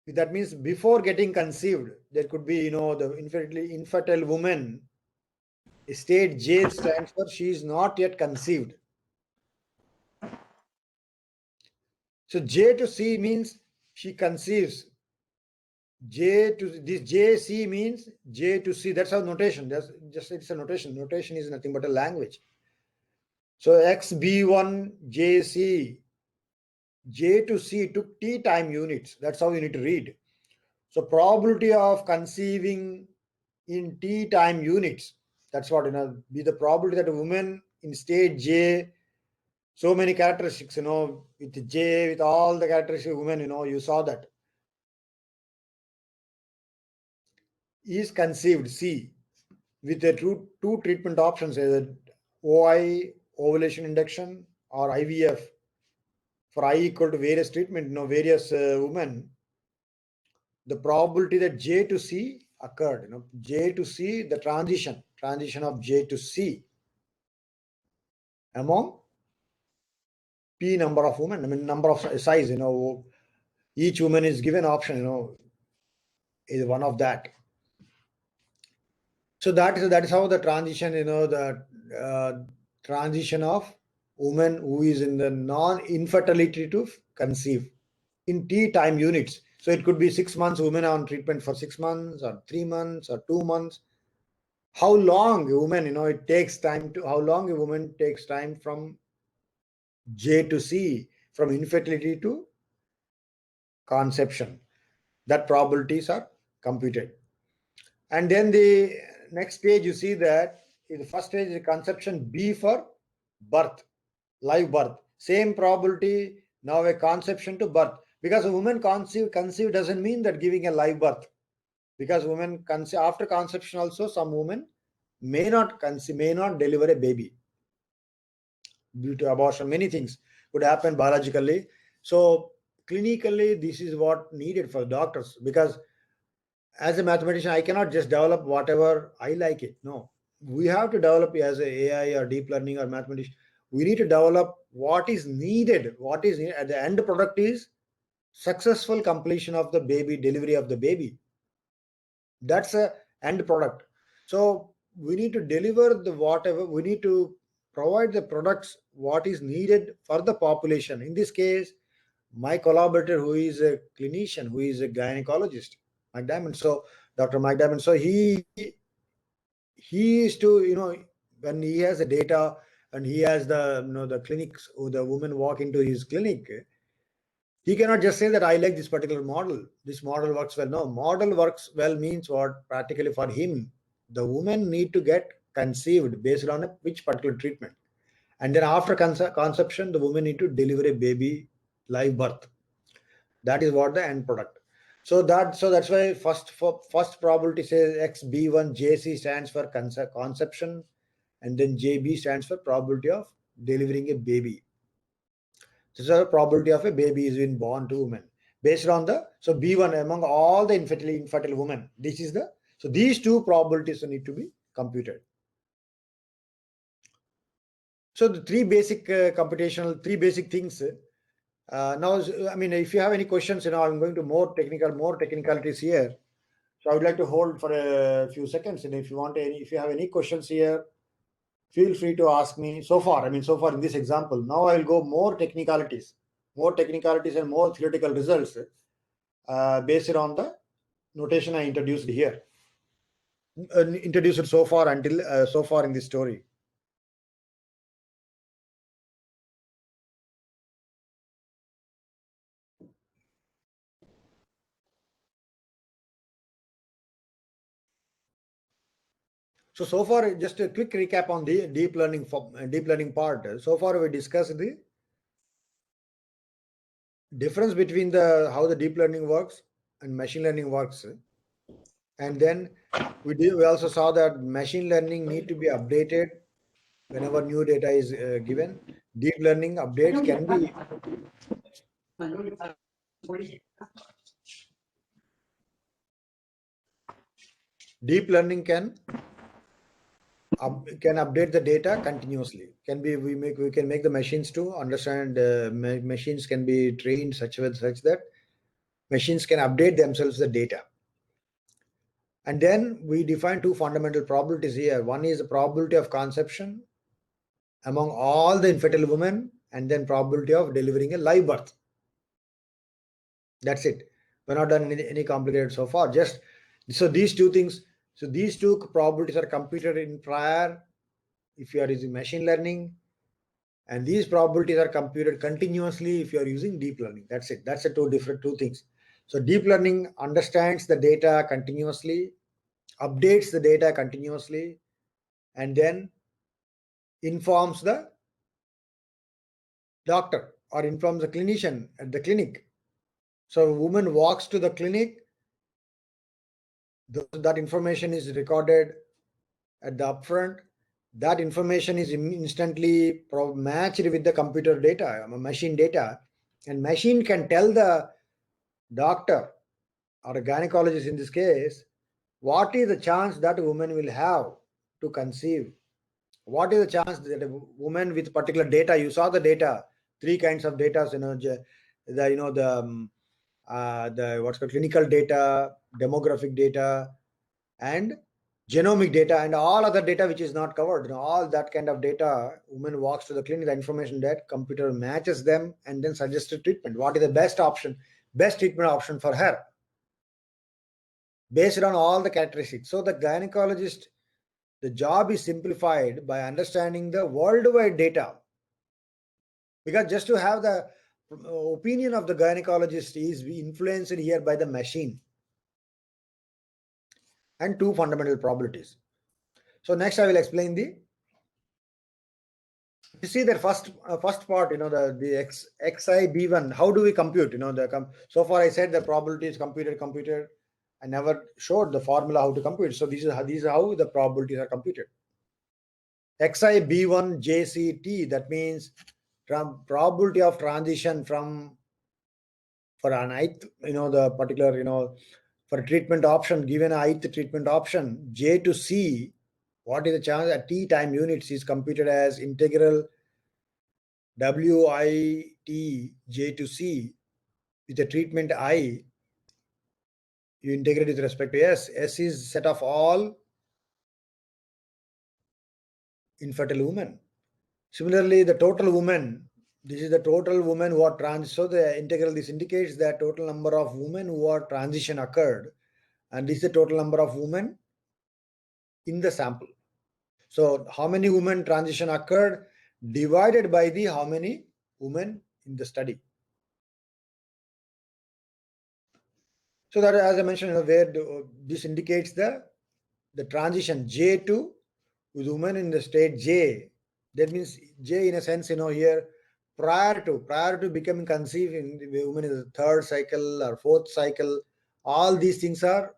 That means before getting conceived, there could be, the infertile woman. State J stands for she is not yet conceived. So J to C means she conceives. J to this JC means J to C. That's our notation. It's a notation. Notation is nothing but a language. So XB1 JC, J to C took T time units. That's how you need to read. So probability of conceiving in T time units. That's what be the probability that a woman in state J, so many characteristics, with J, with all the characteristics of women, you saw that. Is conceived, C, with the two treatment options, either OI, ovulation induction, or IVF. For I equal to various treatment, various women, the probability that J to C occurred, J to C, the transition of J to C among P number of women, number of size, each woman is given option, is one of that. So that is how the transition, the transition of woman who is in the non-infertility to conceive in T time units. So it could be 6 months, women are on treatment for 6 months or 3 months or 2 months. How long a woman, it takes time to, how long a woman takes time from J to C, from infertility to conception. That probabilities are computed. And then the next page, you see that the first stage is conception, B for birth, live birth. Same probability, now a conception to birth. Because a woman conceive doesn't mean that giving a live birth. Because women conceive, after conception also, some women may not conceive, may not deliver a baby due to abortion. Many things could happen biologically. So clinically, this is what needed for doctors, because as a mathematician, I cannot just develop whatever I like it. No, we have to develop as a AI or deep learning or mathematician. We need to develop what is needed. What is needed at the end product is successful completion of the baby, delivery of the baby. That's a end product. So we need to deliver the whatever, we need to provide the products what is needed for the population. In this case, my collaborator, who is a clinician, who is a gynecologist, Mike Diamond. So Dr. Mike Diamond, so he is to, when he has the data and he has the, the clinics, or the women walk into his clinic, he cannot just say that I like this particular model, this model works well. No, model works well means what? Practically for him, the women need to get conceived based on which particular treatment, and then after conception, the women need to deliver a baby, live birth. That is what the end product. So that's why first probability says XB1 JC stands for conception, and then JB stands for probability of delivering a baby. This is the probability of a baby is being born to women based on the, so B1 among all the infertile women. This is the, so these two probabilities need to be computed. So the three basic three basic things. Now, I mean, if you have any questions, I'm going to more technicalities here. So I would like to hold for a few seconds, and if you have any questions here, feel free to ask me. So far in this example, now I will go more technicalities and more theoretical results based on the notation I introduced here, introduced so far in this story. So far, just a quick recap on the deep learning part. So far, we discussed the difference between how the deep learning works and machine learning works, and then we also saw that machine learning need to be updated whenever new data is given. Deep learning updates can be deep learning can update the data continuously. We can make the machines to understand. Machines can be trained such that machines can update themselves the data. And then we define two fundamental probabilities here. One is the probability of conception among all the infertile women, and then probability of delivering a live birth. That's it. We're not done any complicated so far. Just so these two things. So these two probabilities are computed in prior if you are using machine learning, and these probabilities are computed continuously if you are using deep learning. That's it. That's the two things. So deep learning understands the data continuously, updates the data continuously, and then informs the doctor or informs the clinician at the clinic. So a woman walks to the clinic, that information is recorded at the upfront. That information is instantly matched with the computer data, machine data, and machine can tell the doctor or a gynecologist in this case what is the chance that a woman will have to conceive. What is the chance that a woman with particular data, you saw the data, three kinds of data, the what's called clinical data, demographic data, and genomic data, and all other data which is not covered. All that kind of data, woman walks to the clinic, the information that computer matches them and then suggests a treatment. What is the best treatment option for her based on all the characteristics. So the gynecologist, the job is simplified by understanding the worldwide data, because just to have the opinion of the gynecologist is influenced here by the machine. And two fundamental probabilities. So next I will explain you see that first part, the XIB1, how do we compute? So far I said the probability is computed. I never showed the formula how to compute. So these are how the probabilities are computed. XIB1 JCT, that means probability of transition from, for an ith, the particular, for a treatment option, given a ith treatment option, J to C, what is the chance at T time units is computed as integral WIT J to C with the treatment I you integrate with respect to S. S is set of all infertile women. Similarly, the total women, this is the total women who are trans. So the integral, this indicates that total number of women who are transition occurred, and this is the total number of women in the sample. So how many women transition occurred divided by the how many women in the study. So that, as I mentioned, where this indicates the transition J2 with women in the state J. That means J, in a sense, here prior to becoming conceived in the woman in the third cycle or fourth cycle, all these things are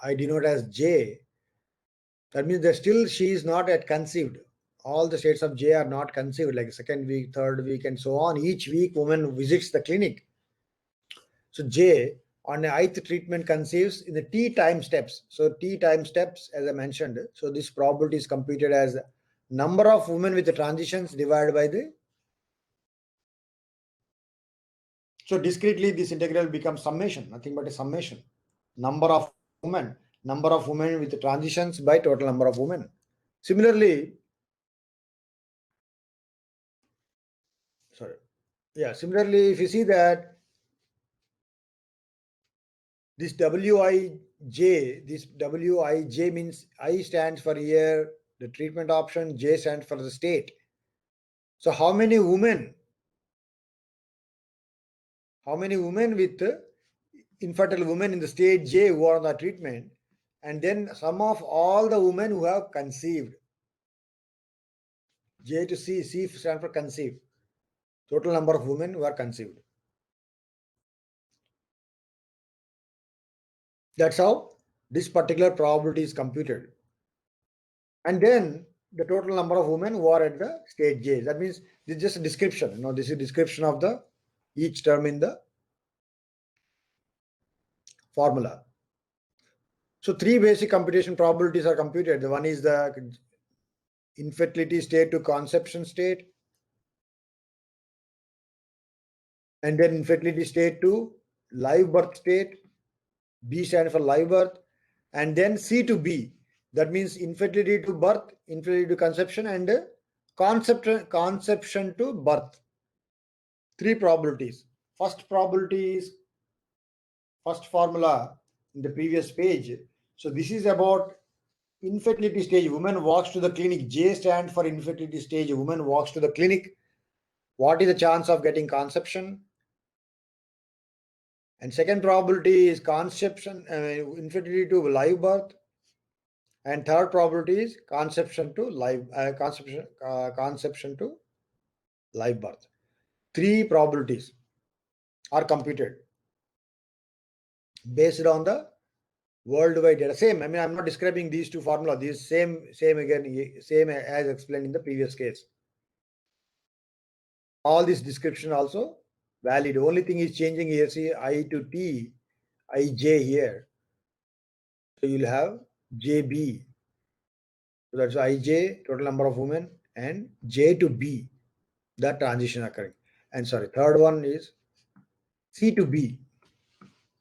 I denote as J. That means that still she is not yet conceived. All the states of J are not conceived, like second week, third week, and so on. Each week, woman visits the clinic. So J on the ith treatment conceives in the T time steps. So T time steps, as I mentioned. So this probability is computed as number of women with the transitions divided by the. So discretely, this integral becomes summation, nothing but a summation. Number of women with the transitions by total number of women. Similarly, if you see that this Wij, means I stands for year, the treatment option, J stands for the state. So how many women with infertile women in the state J who are on the treatment, and then sum of all the women who have conceived. J to C stands for conceived. Total number of women who are conceived. That's how this particular probability is computed. And then the total number of women who are at the stage J. That means this is just a description. This is a description of the each term in the formula. So three basic computation probabilities are computed. The one is the infertility state to conception state, and then infertility state to live birth state. B stands for live birth, and then C to B. That means infertility to birth, infertility to conception, and conception to birth. Three probabilities. First probability is first formula in the previous page. So this is about infertility stage. Woman walks to the clinic. J stands for infertility stage. Woman walks to the clinic. What is the chance of getting conception? And second probability is conception, infertility to live birth. And third probability is conception to live birth. Three probabilities are computed based on the worldwide data. Same. I'm not describing these two formulas. These same as explained in the previous case. All this description also valid. Only thing is changing here. See, I to T, Ij here. So you'll have JB. So that's Ij, total number of women, and J to B, that transition occurring. And sorry, third one is C to B.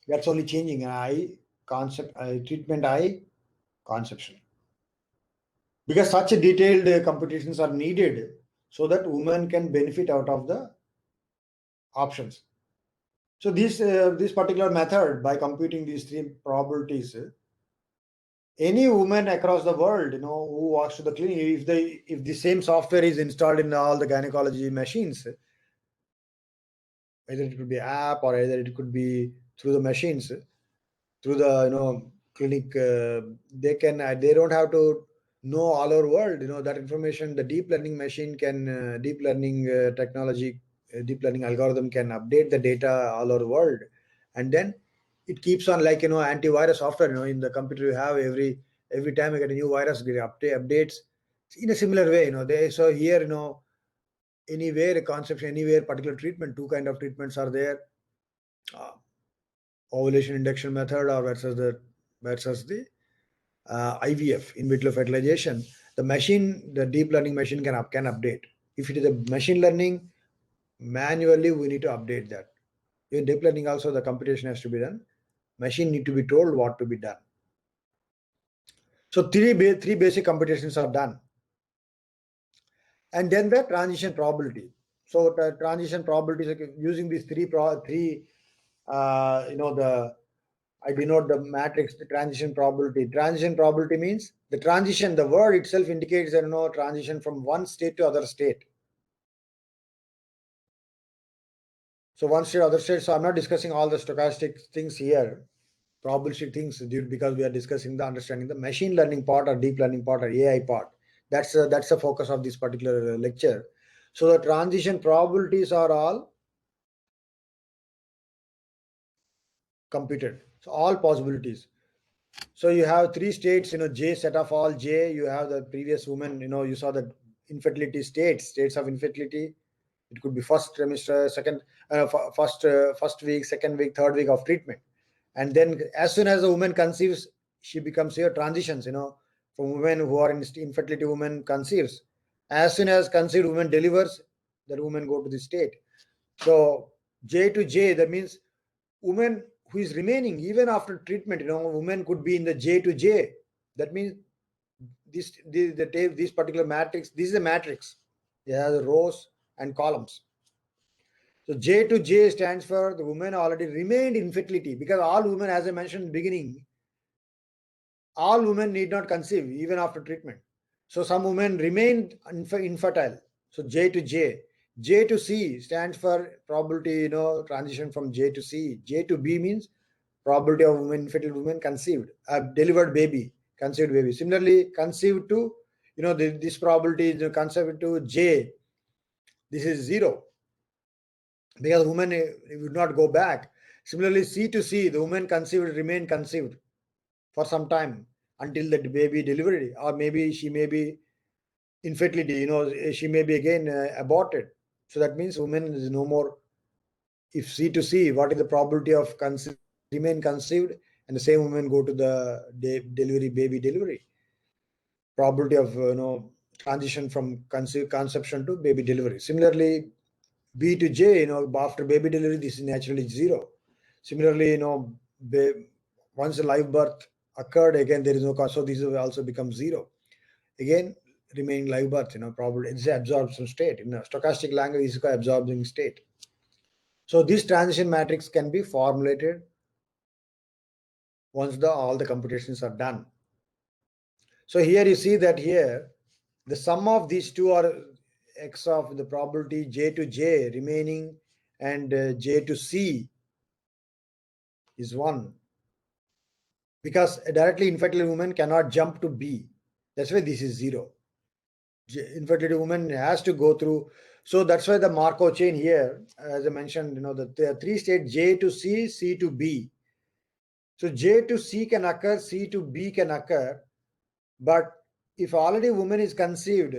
That's only changing treatment I, conception. Because such detailed computations are needed so that women can benefit out of the options. So this particular method, by computing these three probabilities, any woman across the world, who walks to the clinic, if the same software is installed in all the gynecology machines, either it could be app or either it could be through the machines, through the clinic, they don't have to know all over world. That information, the deep learning machine can deep learning technology, deep learning algorithm can update the data all over the world, and then it keeps on, like antivirus software. In the computer you have every time you get a new virus, get updates in a similar way. So here, anywhere a conception, anywhere particular treatment, two kind of treatments are there. Ovulation induction method or versus the IVF, in vitro fertilization. The deep learning machine can update. If it is a machine learning, manually we need to update that. In deep learning also, the computation has to be done Machine need to be told what to be done. So three basic computations are done. And then the transition probability. So the transition probability is using these I denote the matrix, the transition probability. Transition probability means the transition, the word itself indicates transition from one state to other state. So one state, other state. So I'm not discussing all the stochastic things here, probabilistic things, because we are discussing the understanding the machine learning part or deep learning part or AI part. That's the focus of this particular lecture. So the transition probabilities are all computed. So all possibilities. So you have three states, J, set of all J. You have the previous woman, you saw the infertility states of infertility. It could be first trimester, first week, second week, third week of treatment. And then as soon as the woman conceives, she becomes here transitions, from women who are in infertility, woman conceives. As soon as conceived woman delivers, the woman go to the state. So J to J, that means woman who is remaining even after treatment, woman could be in the J to J. That means this particular matrix, this is a matrix. It has rows and columns. So J to J stands for the woman already remained infertility, because all women, as I mentioned in the beginning, all women need not conceive even after treatment. So some women remained infertile. So J to J. J to C stands for probability, transition from J to C. J to B means probability of women, infertile women conceived, delivered baby, conceived baby. Similarly, conceived to, this probability is conceived to J. This is 0, because woman would not go back. Similarly, C to C, the woman conceived remain conceived for some time until the baby delivery, or maybe she may be infertility, she may be again aborted. So that means woman is no more. If C to C, what is the probability of remain conceived, and the same woman go to the baby delivery? Probability of transition from conception to baby delivery. Similarly, B to J, after baby delivery, this is naturally 0. Similarly, once a live birth occurred, again there is no cause, so this will also become 0. Again, remaining live birth, probably it's an absorption state. In a stochastic language, it's called absorbing state. So this transition matrix can be formulated once all the computations are done. So here you see that here the sum of these two are x of the probability J to J remaining and J to C is 1, because a directly infertile woman cannot jump to B. That's why this is 0. Infertility woman has to go through. So that's why the Markov chain here, as I mentioned, the three states J to C, C to B. So J to C can occur, C to B can occur, but if already woman is conceived,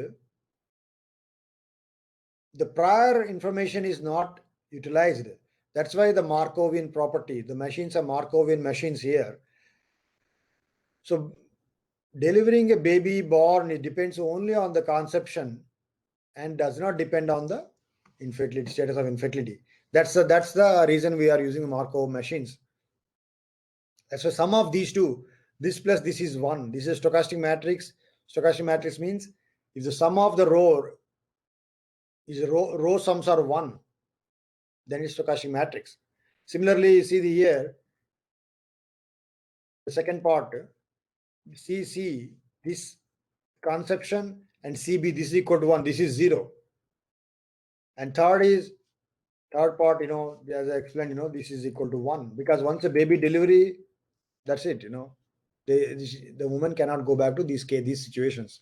the prior information is not utilized. That's why the Markovian property, the machines are Markovian machines here. So delivering a baby born, it depends only on the conception and does not depend on the infertility, status of infertility. That's the reason we are using Markov machines. So sum of these two, this plus this is 1. This is stochastic matrix. Stochastic matrix means if the sum of the row sums are 1, then it's stochastic matrix. Similarly, you see here, the second part, CC, this conception, and CB, this is equal to 1, this is 0. And third part, as I explained, this is equal to 1, because once a baby delivery, that's it, the woman cannot go back to these situations.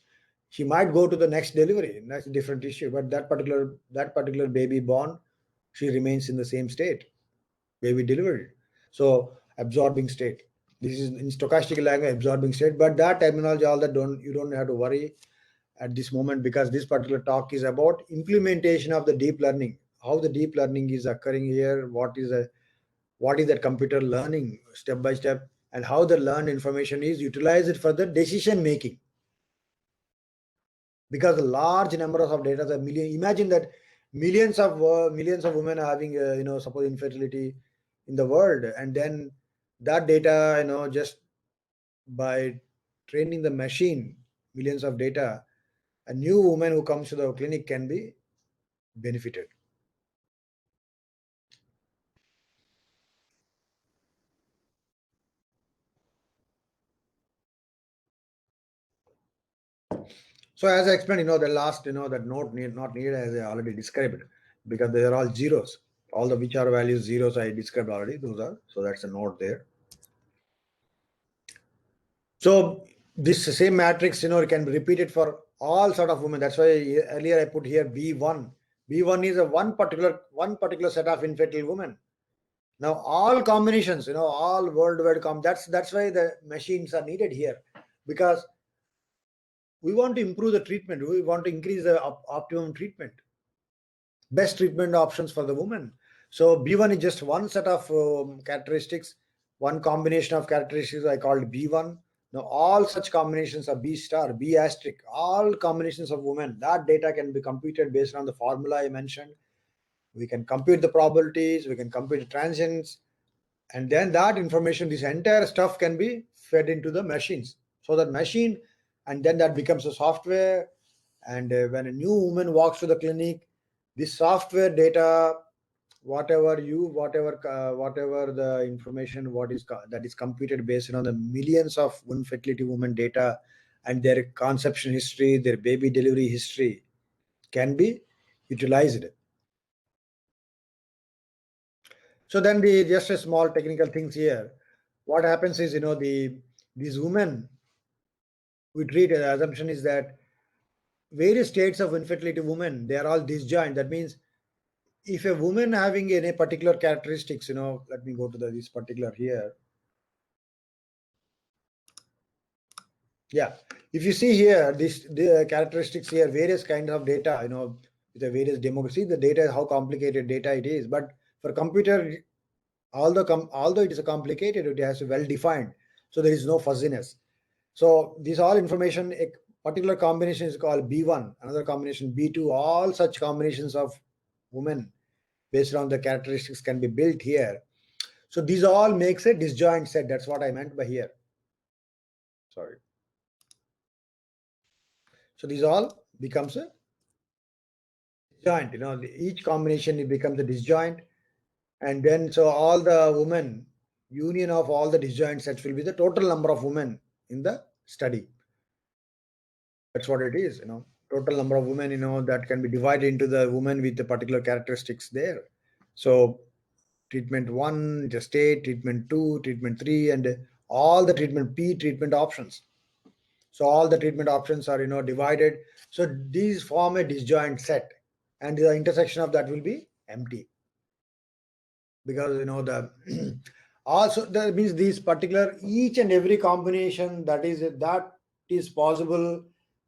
She might go to the next delivery, that's a different issue, but that particular baby born, she remains in the same state, baby delivered. So absorbing state. This is in stochastic language, absorbing state, but that terminology, all that you don't have to worry at this moment, because this particular talk is about implementation of the deep learning, how the deep learning is occurring here, what is that computer learning step by step, and how the learned information is utilized for the decision making. Because a large number of data, imagine that millions of women are having suppose infertility in the world, and then that data, just by training the machine, millions of data, a new woman who comes to the clinic can be benefited. So as I explained, the last, that note not needed as I already described, because they are all zeros. All the which are values zeros I described already. Those are, so that's a note there. So this same matrix, it can be repeated for all sort of women. That's why earlier I put here B1. B1 is a one particular set of infertile women. Now all combinations, all worldwide that's why the machines are needed here, because we want to improve the treatment. We want to increase the optimum treatment, best treatment options for the woman. So B1 is just one set of characteristics, one combination of characteristics I called B1. Now all such combinations of B star, B asterisk, all combinations of women, that data can be computed based on the formula I mentioned. We can compute the probabilities, we can compute the transients, and then that information, this entire stuff can be fed into the machines. So that machine, and then that becomes a software. And when a new woman walks to the clinic, this software data, whatever the information that is computed based on the millions of infertility women data and their conception history, their baby delivery history, can be utilized. So then just a small technical things here. What happens is, these women we treat, the assumption is that various states of infertility women, they are all disjoint. That means if a woman having any particular characteristics, let me go to this particular here. Yeah, if you see here, the characteristics here, various kinds of data, with the various demography, the data, how complicated data it is. But for computer, although it is complicated, it has well defined, so there is no fuzziness. So these all information, a particular combination is called B1, another combination B2. All such combinations of women based on the characteristics can be built here. So these all makes a disjoint set. That's what I meant by here. Sorry. So these all becomes a disjoint. Each combination, it becomes a disjoint, and then so all the women union of all the disjoint sets will be the total number of women in the study. That's what it is. Total number of women, that can be divided into the women with the particular characteristics there. So treatment 1, the state, treatment 2, treatment 3, and all the treatment P treatment options. So all the treatment options are, divided. So these form a disjoint set, and the intersection of that will be empty, because the also that means these particular each and every combination that is possible,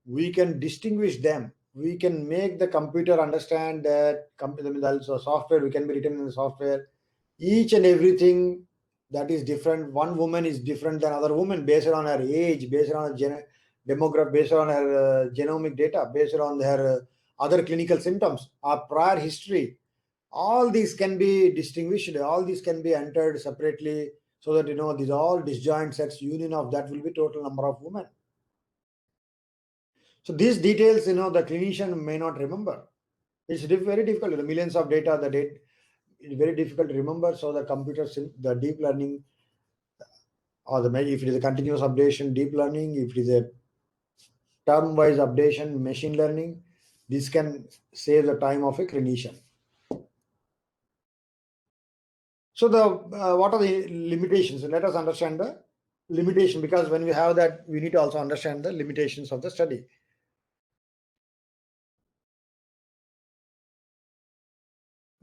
we can distinguish them. We can make the computer understand that also software, we can be written in the software, each and everything that is different. One woman is different than other woman based on her age, based on her demographic, based on her genomic data, based on her other clinical symptoms, our prior history. All these can be distinguished, all these can be entered separately, so that these all disjoint sets, union of that will be total number of women. So these details, the clinician may not remember. It's very difficult. The millions of data, it's very difficult to remember. So the computer, the deep learning, or if it is a continuous updation, deep learning, if it is a term-wise updation, machine learning, this can save the time of a clinician. So what are the limitations? Let us understand the limitation, because when we have that, we need to also understand the limitations of the study.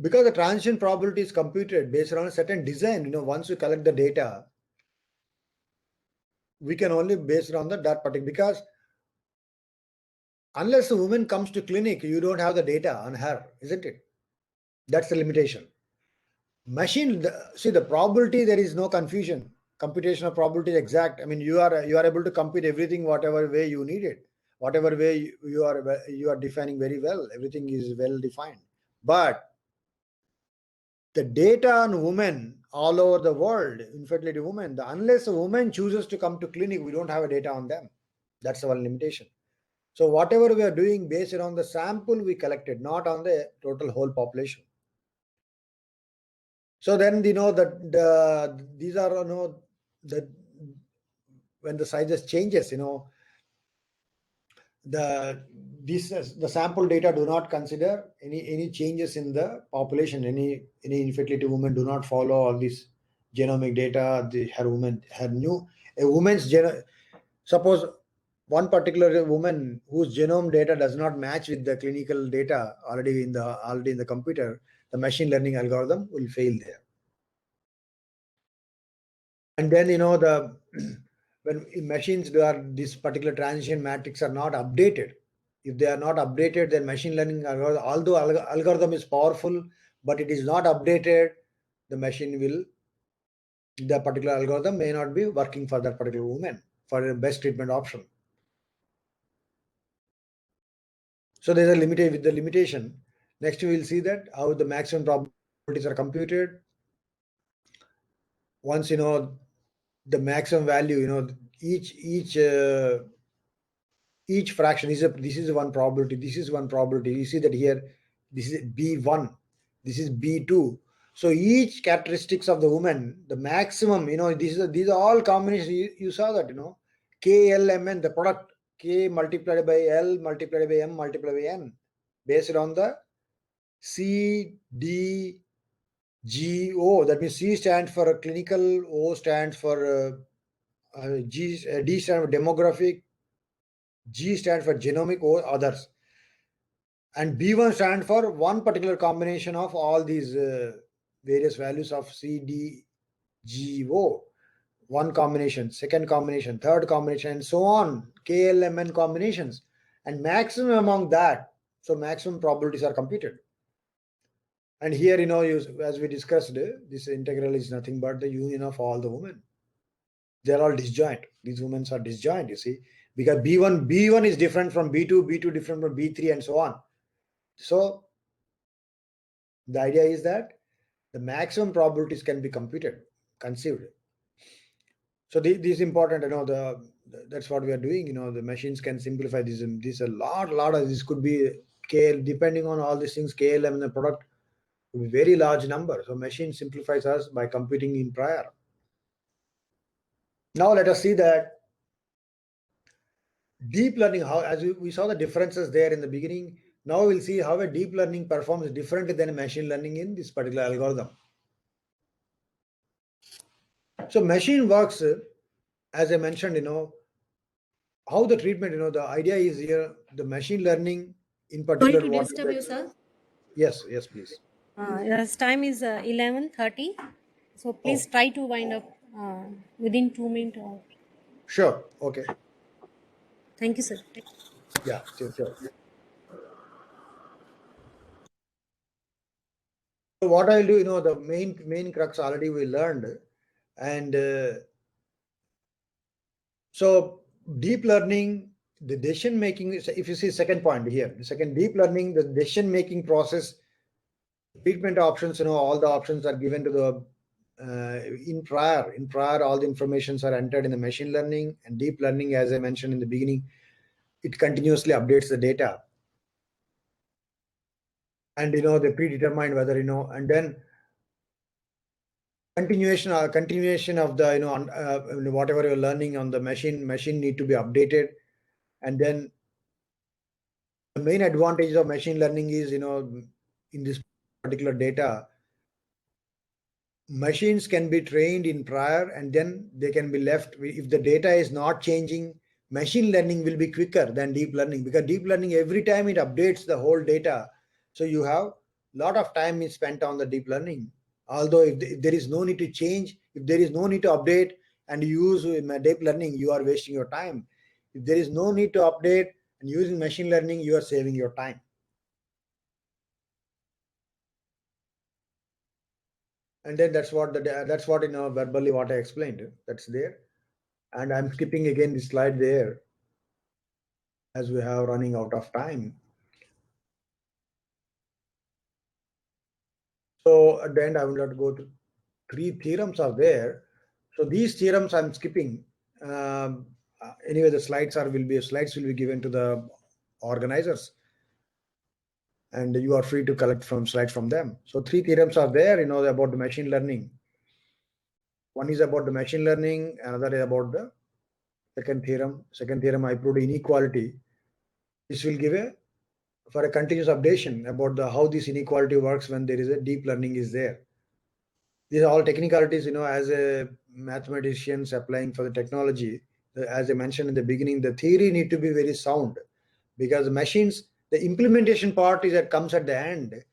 Because the transition probability is computed based on a certain design, once you collect the data, we can only base it on that particular, because unless the woman comes to clinic, you don't have the data on her, isn't it? That's the limitation. Machine, see the probability, there is no confusion. Computation of probability is exact. I mean, you are able to compute everything whatever way you need it, whatever way you are defining very well. Everything is well defined. But the data on women all over the world, infertility women, unless a woman chooses to come to clinic, we don't have a data on them. That's our limitation. So whatever we are doing based on the sample we collected, not on the total whole population. So then that these are the when the sizes changes, the sample data do not consider any changes in the population. Any infertility women do not follow all this genomic data. A woman's suppose one particular woman whose genome data does not match with the clinical data already in the computer, the machine learning algorithm will fail there. And then the when machines this particular transition matrix are not updated. If they are not updated, then machine learning algorithm, although algorithm is powerful, but it is not updated, the particular algorithm may not be working for that particular woman for the best treatment option. So there's a limitation with the limitation. Next, we will see that how the maximum probabilities are computed. Once the maximum value, each fraction this is one probability, this is one probability. You see that here, this is B1, this is B2. So each characteristics of the woman, the maximum, these are all combinations. You saw that, K, L, M, N, the product K multiplied by L multiplied by M multiplied by N, based on the C, D, G, O. That means C stands for clinical, O stands for D stands for demographic, G stands for genomic, or others. And B1 stands for one particular combination of all these various values of C, D, G, O. One combination, second combination, third combination, and so on. K, L, M, N combinations. And maximum among that, so maximum probabilities are computed. And here, as we discussed, this integral is nothing but the union of all the women. They're all disjoint. These women are disjoint, you see, because B1 is different from B2, B2 different from B3, and so on. So the idea is that the maximum probabilities can be conceived. So this is important. That's what we are doing. The machines can simplify this. This a lot of this could be KL, depending on all these things. KLM and the product will be very large number. So machine simplifies us by computing in prior. Now let us see that deep learning, how, as we saw the differences there in the beginning. Now we'll see how a deep learning performs differently than a machine learning in this particular algorithm. So machine works, as I mentioned, how the treatment, the idea is here, the machine learning in Sorry particular. to disturb you, sir. Yes, please. Yes, time is 11:30. So please try to wind up within 2 minutes. Sure. Okay. Thank you, sir. Yeah, sure. So what I'll do, the main crux already we learned, and so deep learning, the decision making. If you see second point here, the second deep learning, the decision making process, treatment options. All the options are given to the in prior all the informations are entered in the machine learning. And deep learning, as I mentioned in the beginning, it continuously updates the data. And they predetermine whether and then continuation of the whatever you're learning on the machine need to be updated. And then the main advantage of machine learning is in this particular data, machines can be trained in prior, and then they can be left. If the data is not changing, machine learning will be quicker than deep learning, because deep learning, every time it updates the whole data, so you have a lot of time is spent on the deep learning. Although if there is no need to change, if there is no need to update and use deep learning, you are wasting your time. If there is no need to update and using machine learning, you are saving your time. And then that's what verbally what I explained, that's there. And I'm skipping again the slide there, as we have running out of time. So at the end, I will not go three theorems are there. So these theorems I'm skipping. Anyway, the slides will be given to the organizers, and you are free to collect from slides from them. So three theorems are there, about the machine learning. One is about the machine learning, another is about the second theorem. Second theorem, I proved inequality. This will give for a continuous updation about how this inequality works when there is a deep learning is there. These are all technicalities, as a mathematicians applying for the technology. As I mentioned in the beginning, the theory need to be very sound, because machines, the implementation part is that comes at the end,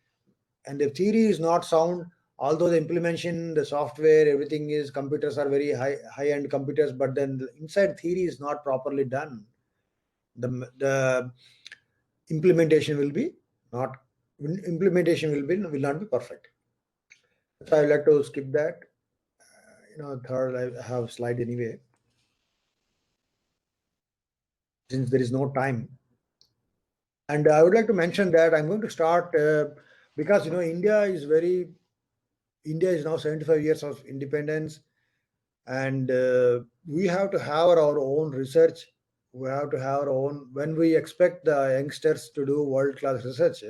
and the theory is not sound. Although the implementation, the software, everything is, computers are very high end computers, but then the inside theory is not properly done. The implementation will be not will not be perfect. So I would like to skip that. Third, I have slide anyway, since there is no time. And I would like to mention that I'm going to start because India is now 75 years of independence, and we have to have our own research. We have to have our own. When we expect the youngsters to do world class research,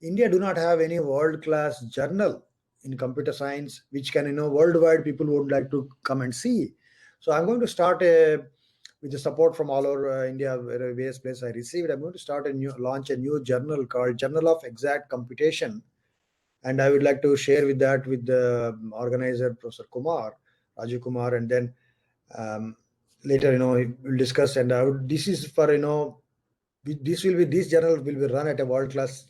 India do not have any world class journal in computer science, which can worldwide people would like to come and see. So I'm going to start with the support from all over India, various places I received. I'm going to launch a new journal called Journal of Exact Computation, and I would like to share with the organizer, Professor Rajiv Kumar, and then later we'll discuss. And this is for this journal will be run at a world class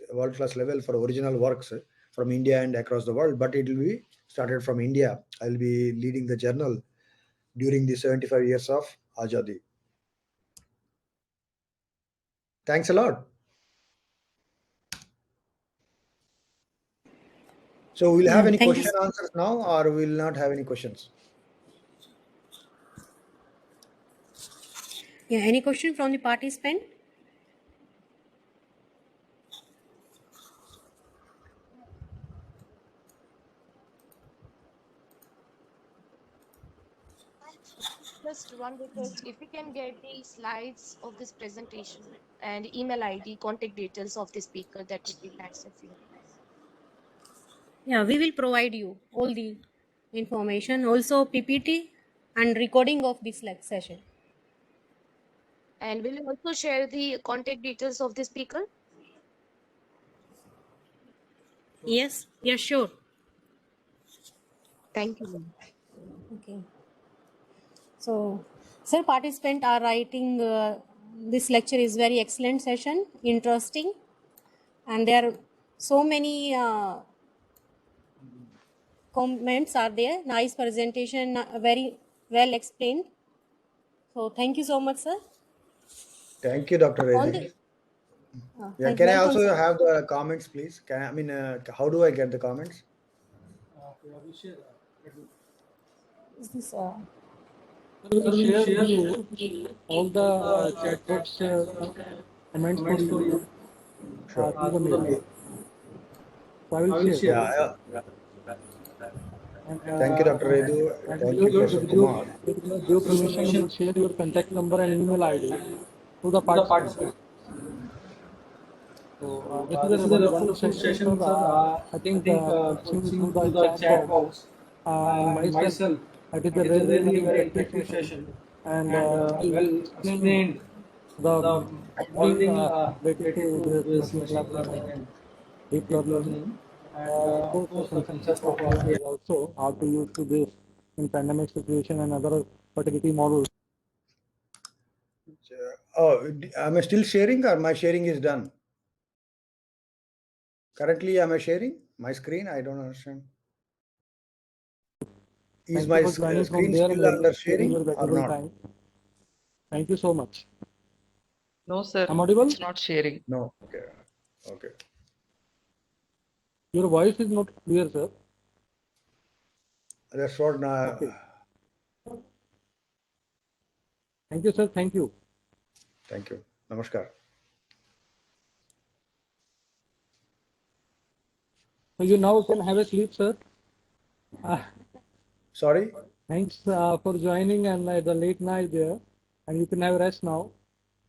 level for original works from India and across the world, but it will be started from India. I'll be leading the journal during the 75 years of Azadi. Thanks a lot. So we'll have any Thank you. question answers now, or we'll not have any questions? Yeah, any question from the participant? Just one request, if we can get the slides of this presentation and email ID, contact details of the speaker, that would be nice of you. Yeah, we will provide you all the information, also PPT and recording of this session. And will you also share the contact details of the speaker? Yes, yes, sure. Thank you, ma'am. Okay. So, sir, participants are writing this lecture is very excellent session, interesting, and there are so many comments are there. Nice presentation, very well explained. So, thank you so much, sir. Thank you, Dr. On Reddy. the Yeah, can I welcome, also sir. have the comments, please? How do I get the comments? Is this We will share you all the chat box comments for you Sure. through the mail. So I will share. Yeah. And, Thank you, Dr. Reddy. Thank you, Professor Kumar. with your permission, you will share your contact number and email ID to the participant. So this is a wonderful session, sir. I think seeing through the chat box and myself, it is a really very interactive session, and well explained the all thing related to this machine learning and deep learning, and of course the concept of AI also, how to use to this in pandemic situation and other fertility models. Oh, am I still sharing, or my sharing is done? Currently, am I sharing my screen? I don't understand. Is Thank my you for joining from screen there still and under sharing sharing your or valuable not? time. Thank you so much. No, sir. I'm audible? It's not sharing. No. Okay. Okay. Your voice is not clear, sir. That's what now. Okay. Thank you, sir. Thank you. Thank you. Namaskar. So you now can have a sleep, sir. Sorry? Thanks for joining and the late night there. And you can have rest now.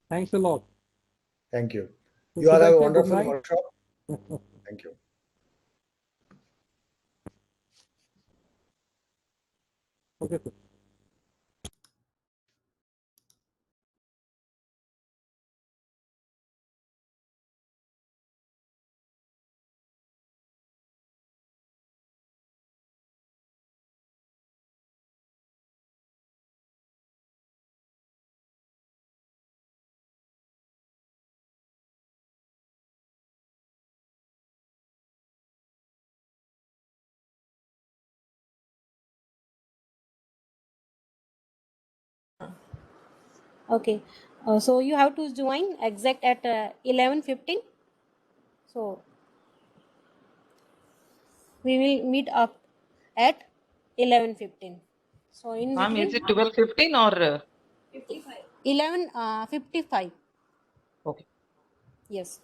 Thanks a lot. Thank you. So You all should I have a say good wonderful night? workshop. Thank you. Okay, sir. Okay. So you have to join exact at 11:15. So we will meet up at 11:15. So in Ma'am, is between it 12:15 or 11:55. okay? Yes.